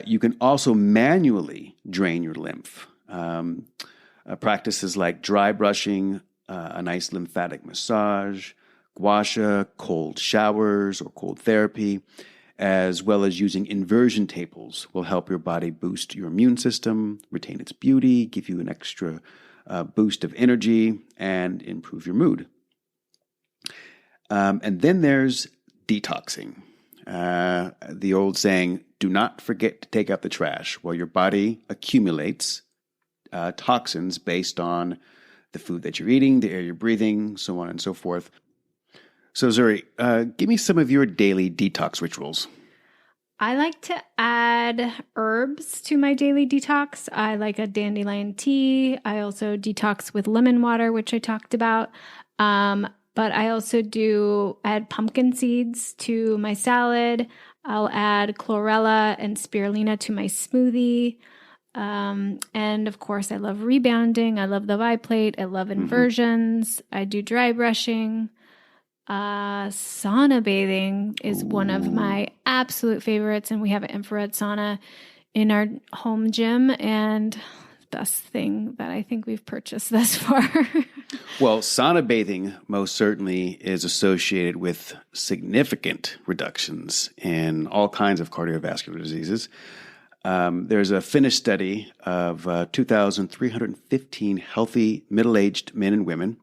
You can also manually drain your lymph. Practices like dry brushing, a nice lymphatic massage, gua sha, cold showers or cold therapy, as well as using inversion tables will help your body boost your immune system, retain its beauty, give you an extra boost of energy, and improve your mood. And then there's detoxing. The old saying, do not forget to take out the trash. Well, your body accumulates toxins based on the food that you're eating, the air you're breathing, so on and so forth. So, Zuri, give me some of your daily detox rituals. I like to add herbs to my daily detox. I like a dandelion tea. I also detox with lemon water, which I talked about. But I also do add pumpkin seeds to my salad. I'll add chlorella and spirulina to my smoothie. And of course, I love rebounding. I love the vibe plate. I love inversions. I do dry brushing. Sauna bathing is one of my absolute favorites, and we have an infrared sauna in our home gym, and best thing that I think we've purchased thus far. Well, sauna bathing most certainly is associated with significant reductions in all kinds of cardiovascular diseases. There's a Finnish study of 2,315 healthy middle-aged men and women,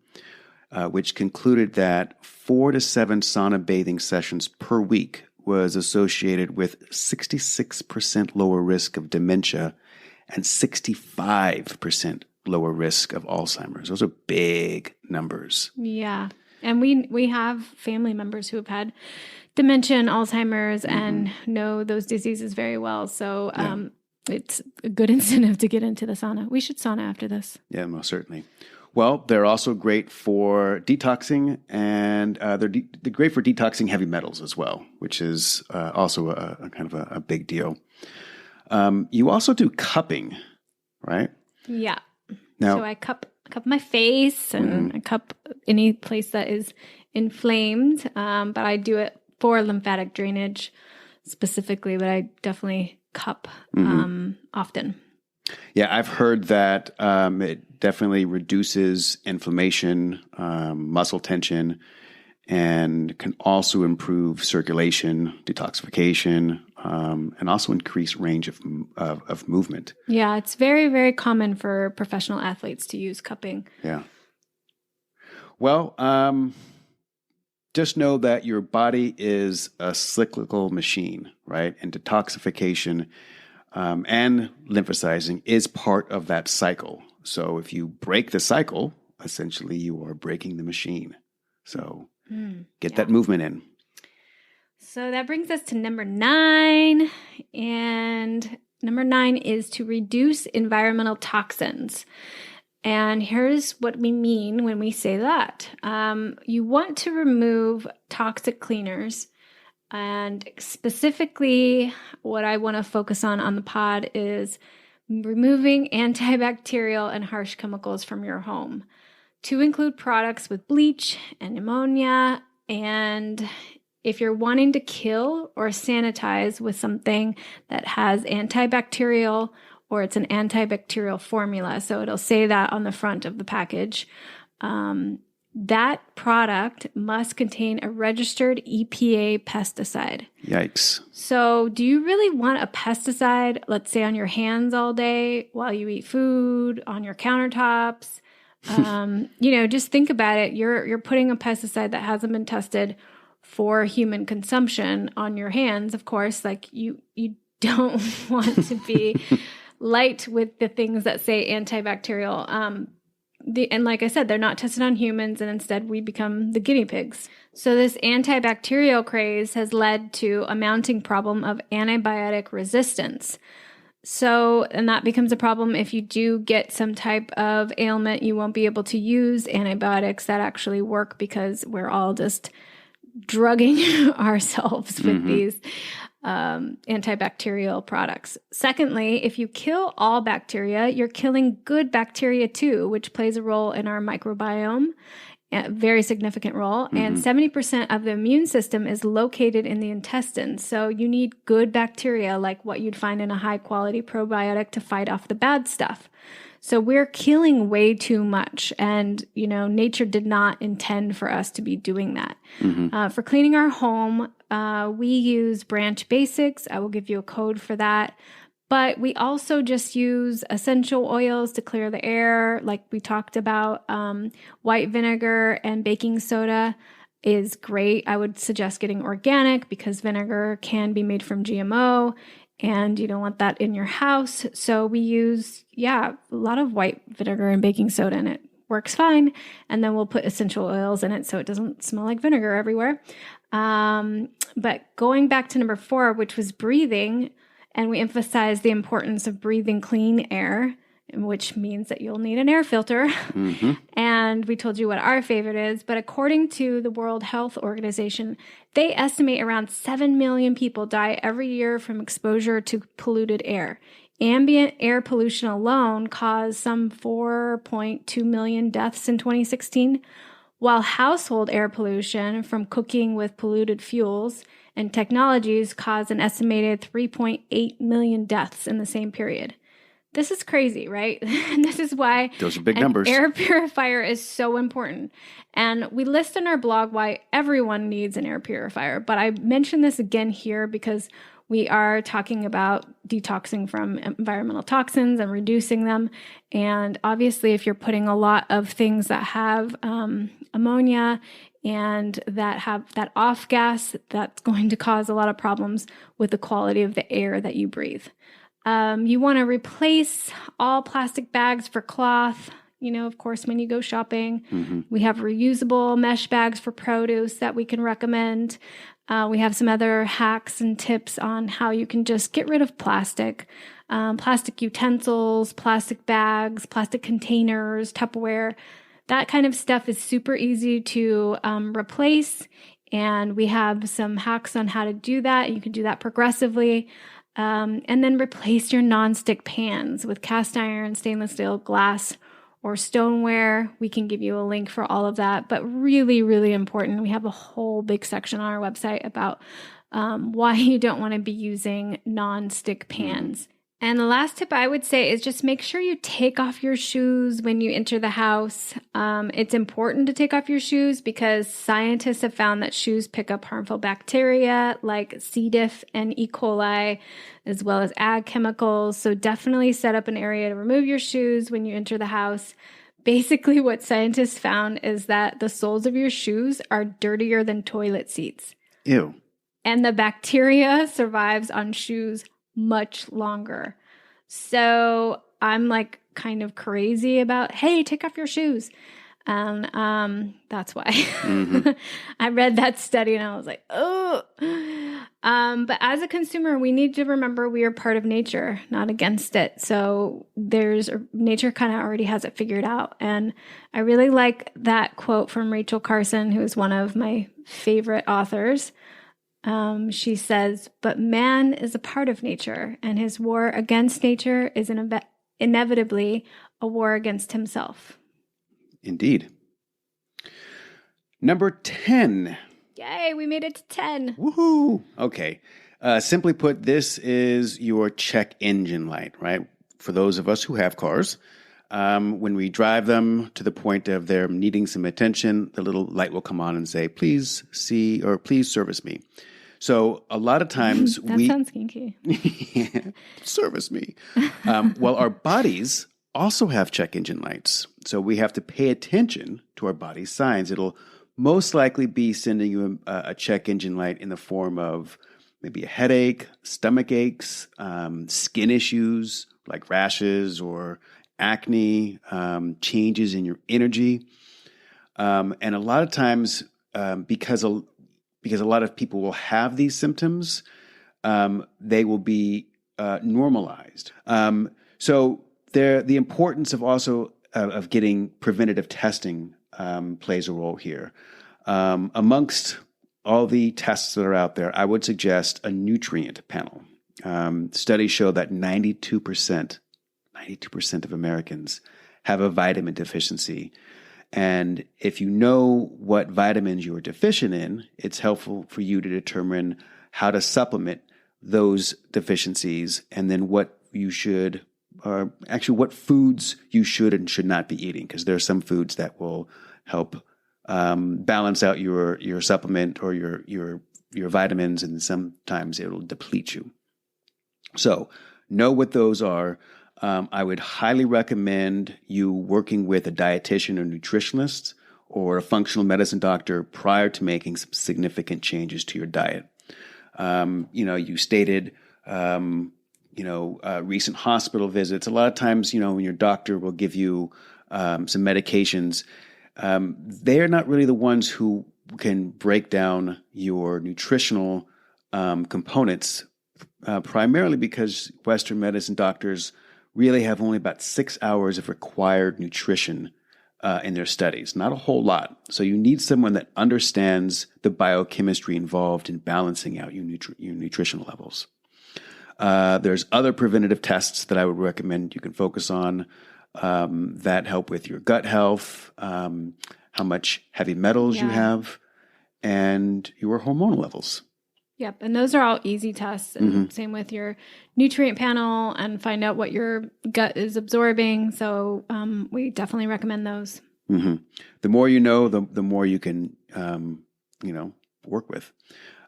which concluded that 4 to 7 sauna bathing sessions per week was associated with 66% lower risk of dementia and 65% lower risk of Alzheimer's. Those are big numbers. Yeah. And we have family members who have had dementia and Alzheimer's and know those diseases very well. So it's a good incentive to get into the sauna. We should sauna after this. Yeah, most certainly. Well, they're also great for detoxing, and they're great for detoxing heavy metals as well, which is also a kind of a big deal. You also do cupping, right? Yeah. Now, so I cup my face and I cup any place that is inflamed, but I do it for lymphatic drainage specifically, but I definitely cup often. Yeah, I've heard that it definitely reduces inflammation, muscle tension, and can also improve circulation, detoxification, and also increase range of movement. Yeah, it's very, very common for professional athletes to use cupping. Yeah. Well, just know that your body is a cyclical machine, right? And detoxification and lymphocyzing is part of that cycle. So if you break the cycle, essentially you are breaking the machine. So get that movement in. So that brings us to number 9. And number 9 is to reduce environmental toxins. And here's what we mean when we say that. You want to remove toxic cleaners. And specifically, what I want to focus on the pod is removing antibacterial and harsh chemicals from your home, to include products with bleach and ammonia. And if you're wanting to kill or sanitize with something that has antibacterial, or it's an antibacterial formula, so it'll say that on the front of the package, that product must contain a registered EPA pesticide. Yikes. So do you really want a pesticide, let's say, on your hands all day while you eat food, on your countertops? Just think about it. You're putting a pesticide that hasn't been tested for human consumption on your hands. Of course, like you don't want to be light with the things that say antibacterial. And like I said, they're not tested on humans, and instead we become the guinea pigs. So this antibacterial craze has led to a mounting problem of antibiotic resistance. So, and that becomes a problem if you do get some type of ailment. You won't be able to use antibiotics that actually work because we're all just drugging ourselves with these antibacterial products. Secondly, if you kill all bacteria, you're killing good bacteria too, which plays a role in our microbiome, a very significant role. And 70% of the immune system is located in the intestines. So you need good bacteria, like what you'd find in a high quality probiotic, to fight off the bad stuff. So we're killing way too much. And, nature did not intend for us to be doing that. For cleaning our home, we use Branch Basics. I will give you a code for that. But we also just use essential oils to clear the air. Like we talked about, white vinegar and baking soda is great. I would suggest getting organic because vinegar can be made from GMO. And you don't want that in your house. So we use, a lot of white vinegar and baking soda, and it works fine. And then we'll put essential oils in it so it doesn't smell like vinegar everywhere. But going back to number 4, which was breathing, and we emphasize the importance of breathing clean air, which means that you'll need an air filter. And we told you what our favorite is. But according to the World Health Organization, they estimate around 7 million people die every year from exposure to polluted air. Ambient air pollution alone caused some 4.2 million deaths in 2016, while household air pollution from cooking with polluted fuels and technologies caused an estimated 3.8 million deaths in the same period. This is crazy, right? This is why those are big numbers. Air purifier is so important. And we list in our blog why everyone needs an air purifier. But I mention this again here because we are talking about detoxing from environmental toxins and reducing them. And obviously, if you're putting a lot of things that have ammonia and that have that off gas, that's going to cause a lot of problems with the quality of the air that you breathe. You want to replace all plastic bags for cloth. Of course, when you go shopping, we have reusable mesh bags for produce that we can recommend. We have some other hacks and tips on how you can just get rid of plastic utensils, plastic bags, plastic containers, Tupperware. That kind of stuff is super easy to replace. And we have some hacks on how to do that. You can do that progressively. And then replace your nonstick pans with cast iron, stainless steel, glass, or stoneware. We can give you a link for all of that, but really, really important. We have a whole big section on our website about why you don't want to be using nonstick pans. And the last tip I would say is just make sure you take off your shoes when you enter the house. It's important to take off your shoes because scientists have found that shoes pick up harmful bacteria like C. diff and E. coli, as well as ag chemicals. So definitely set up an area to remove your shoes when you enter the house. Basically, what scientists found is that the soles of your shoes are dirtier than toilet seats. Ew. And the bacteria survives on shoes much longer. So I'm like kind of crazy about, hey, take off your shoes. And that's why I read that study and I was like, oh. But as a consumer, we need to remember we are part of nature, not against it. So nature kind of already has it figured out. And I really like that quote from Rachel Carson, who is one of my favorite authors. She says, but man is a part of nature, and his war against nature is inevitably a war against himself. Indeed. Number 10. Yay, we made it to 10. Woohoo! Okay. Simply put, this is your check engine light, right? For those of us who have cars, when we drive them to the point of their needing some attention, the little light will come on and say, please see, or please service me. So a lot of times that sounds kinky. Yeah, service me. Well, our bodies also have check engine lights. So we have to pay attention to our body's signs. It'll most likely be sending you a check engine light in the form of maybe a headache, stomach aches, skin issues like rashes or acne, changes in your energy. And a lot of times, because a lot of people will have these symptoms, they will be normalized. So the importance of also of getting preventative testing plays a role here. Amongst all the tests that are out there, I would suggest a nutrient panel. Studies show that 92% of Americans have a vitamin deficiency. And if you know what vitamins you are deficient in, it's helpful for you to determine how to supplement those deficiencies and then what you should, or actually what foods you should and should not be eating, because there are some foods that will help balance out your supplement or your vitamins, and sometimes it will deplete you. So know what those are. I would highly recommend you working with a dietitian or nutritionist or a functional medicine doctor prior to making some significant changes to your diet. You stated, recent hospital visits. A lot of times, when your doctor will give you some medications, they're not really the ones who can break down your nutritional components, primarily because Western medicine doctors really have only about 6 hours of required nutrition in their studies, not a whole lot. So you need someone that understands the biochemistry involved in balancing out your nutritional levels. There's other preventative tests that I would recommend you can focus on that help with your gut health, how much heavy metals you have, and your hormonal levels. Yep. And those are all easy tests. And same with your nutrient panel, and find out what your gut is absorbing. So we definitely recommend those. Mm-hmm. The more you know, the more you can, work with.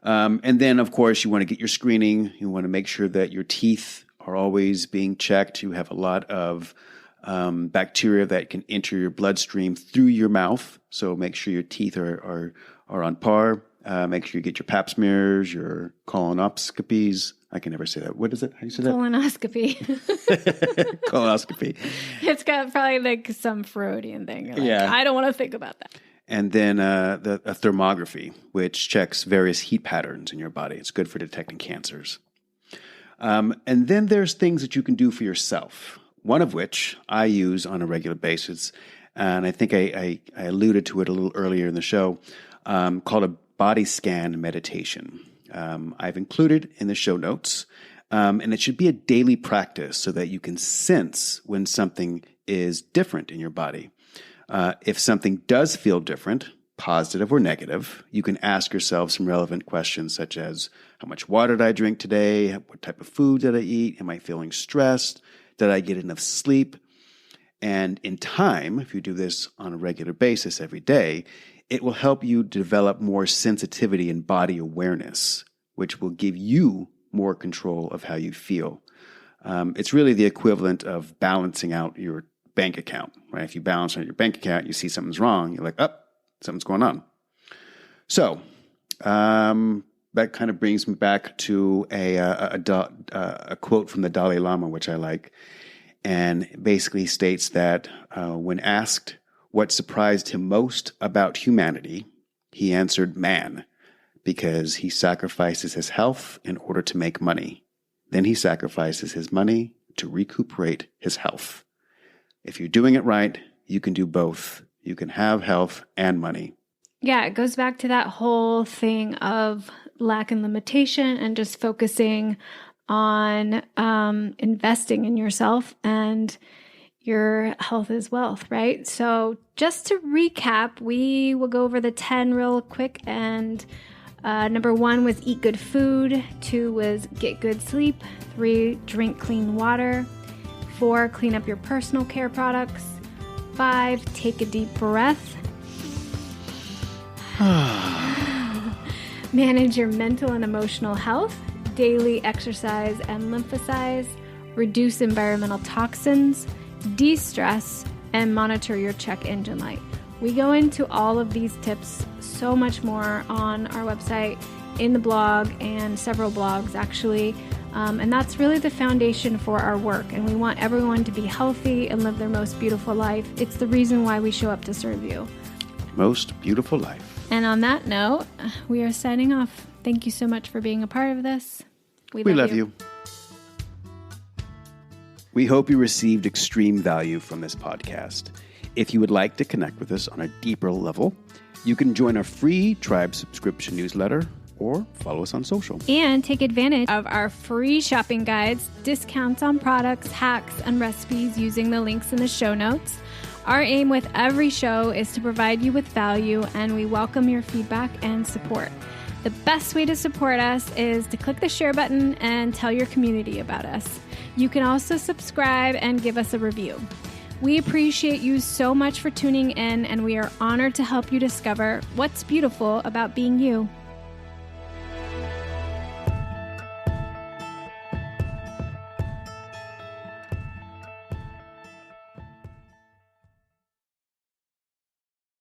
And then, of course, you want to get your screening. You want to make sure that your teeth are always being checked. You have a lot of bacteria that can enter your bloodstream through your mouth. So make sure your teeth are on par. Make sure you get your pap smears, your colonoscopies. I can never say that. What is it? How do you say that? Colonoscopy. Colonoscopy. It's got probably like some Freudian thing. I don't want to think about that. And then a thermography, which checks various heat patterns in your body. It's good for detecting cancers. And then there's things that you can do for yourself, one of which I use on a regular basis. And I think I alluded to it a little earlier in the show, called a body scan meditation. I've included in the show notes, and it should be a daily practice so that you can sense when something is different in your body. If something does feel different, positive or negative, you can ask yourself some relevant questions such as, how much water did I drink today? What type of food did I eat? Am I feeling stressed? Did I get enough sleep? And in time, if you do this on a regular basis every day, it will help you develop more sensitivity and body awareness, which will give you more control of how you feel. It's really the equivalent of balancing out your bank account, right? If you balance out your bank account, you see something's wrong, you're like, something's going on. So that kind of brings me back to a quote from the Dalai Lama, which I like, and basically states that when asked what surprised him most about humanity, he answered man, because he sacrifices his health in order to make money. Then he sacrifices his money to recuperate his health. If you're doing it right, you can do both. You can have health and money. Yeah, it goes back to that whole thing of lack and limitation and just focusing on investing in yourself, and your health is wealth, right? So just to recap, we will go over the 10 real quick. And number 1 was eat good food. 2 was get good sleep. 3, drink clean water. 4, clean up your personal care products. 5, take a deep breath. Manage your mental and emotional health. Daily exercise and lymphocyze. Reduce environmental toxins. De-stress, and monitor your check engine light. We go into all of these tips so much more on our website, in the blog, and several blogs actually. And that's really the foundation for our work. And we want everyone to be healthy and live their most beautiful life. It's the reason why we show up to serve you. Most beautiful life. And on that note, we are signing off. Thank you so much for being a part of this. We love you. We hope you received extreme value from this podcast. If you would like to connect with us on a deeper level, you can join our free Tribe subscription newsletter or follow us on social. And take advantage of our free shopping guides, discounts on products, hacks, and recipes using the links in the show notes. Our aim with every show is to provide you with value, and we welcome your feedback and support. The best way to support us is to click the share button and tell your community about us. You can also subscribe and give us a review. We appreciate you so much for tuning in, and we are honored to help you discover what's beautiful about being you.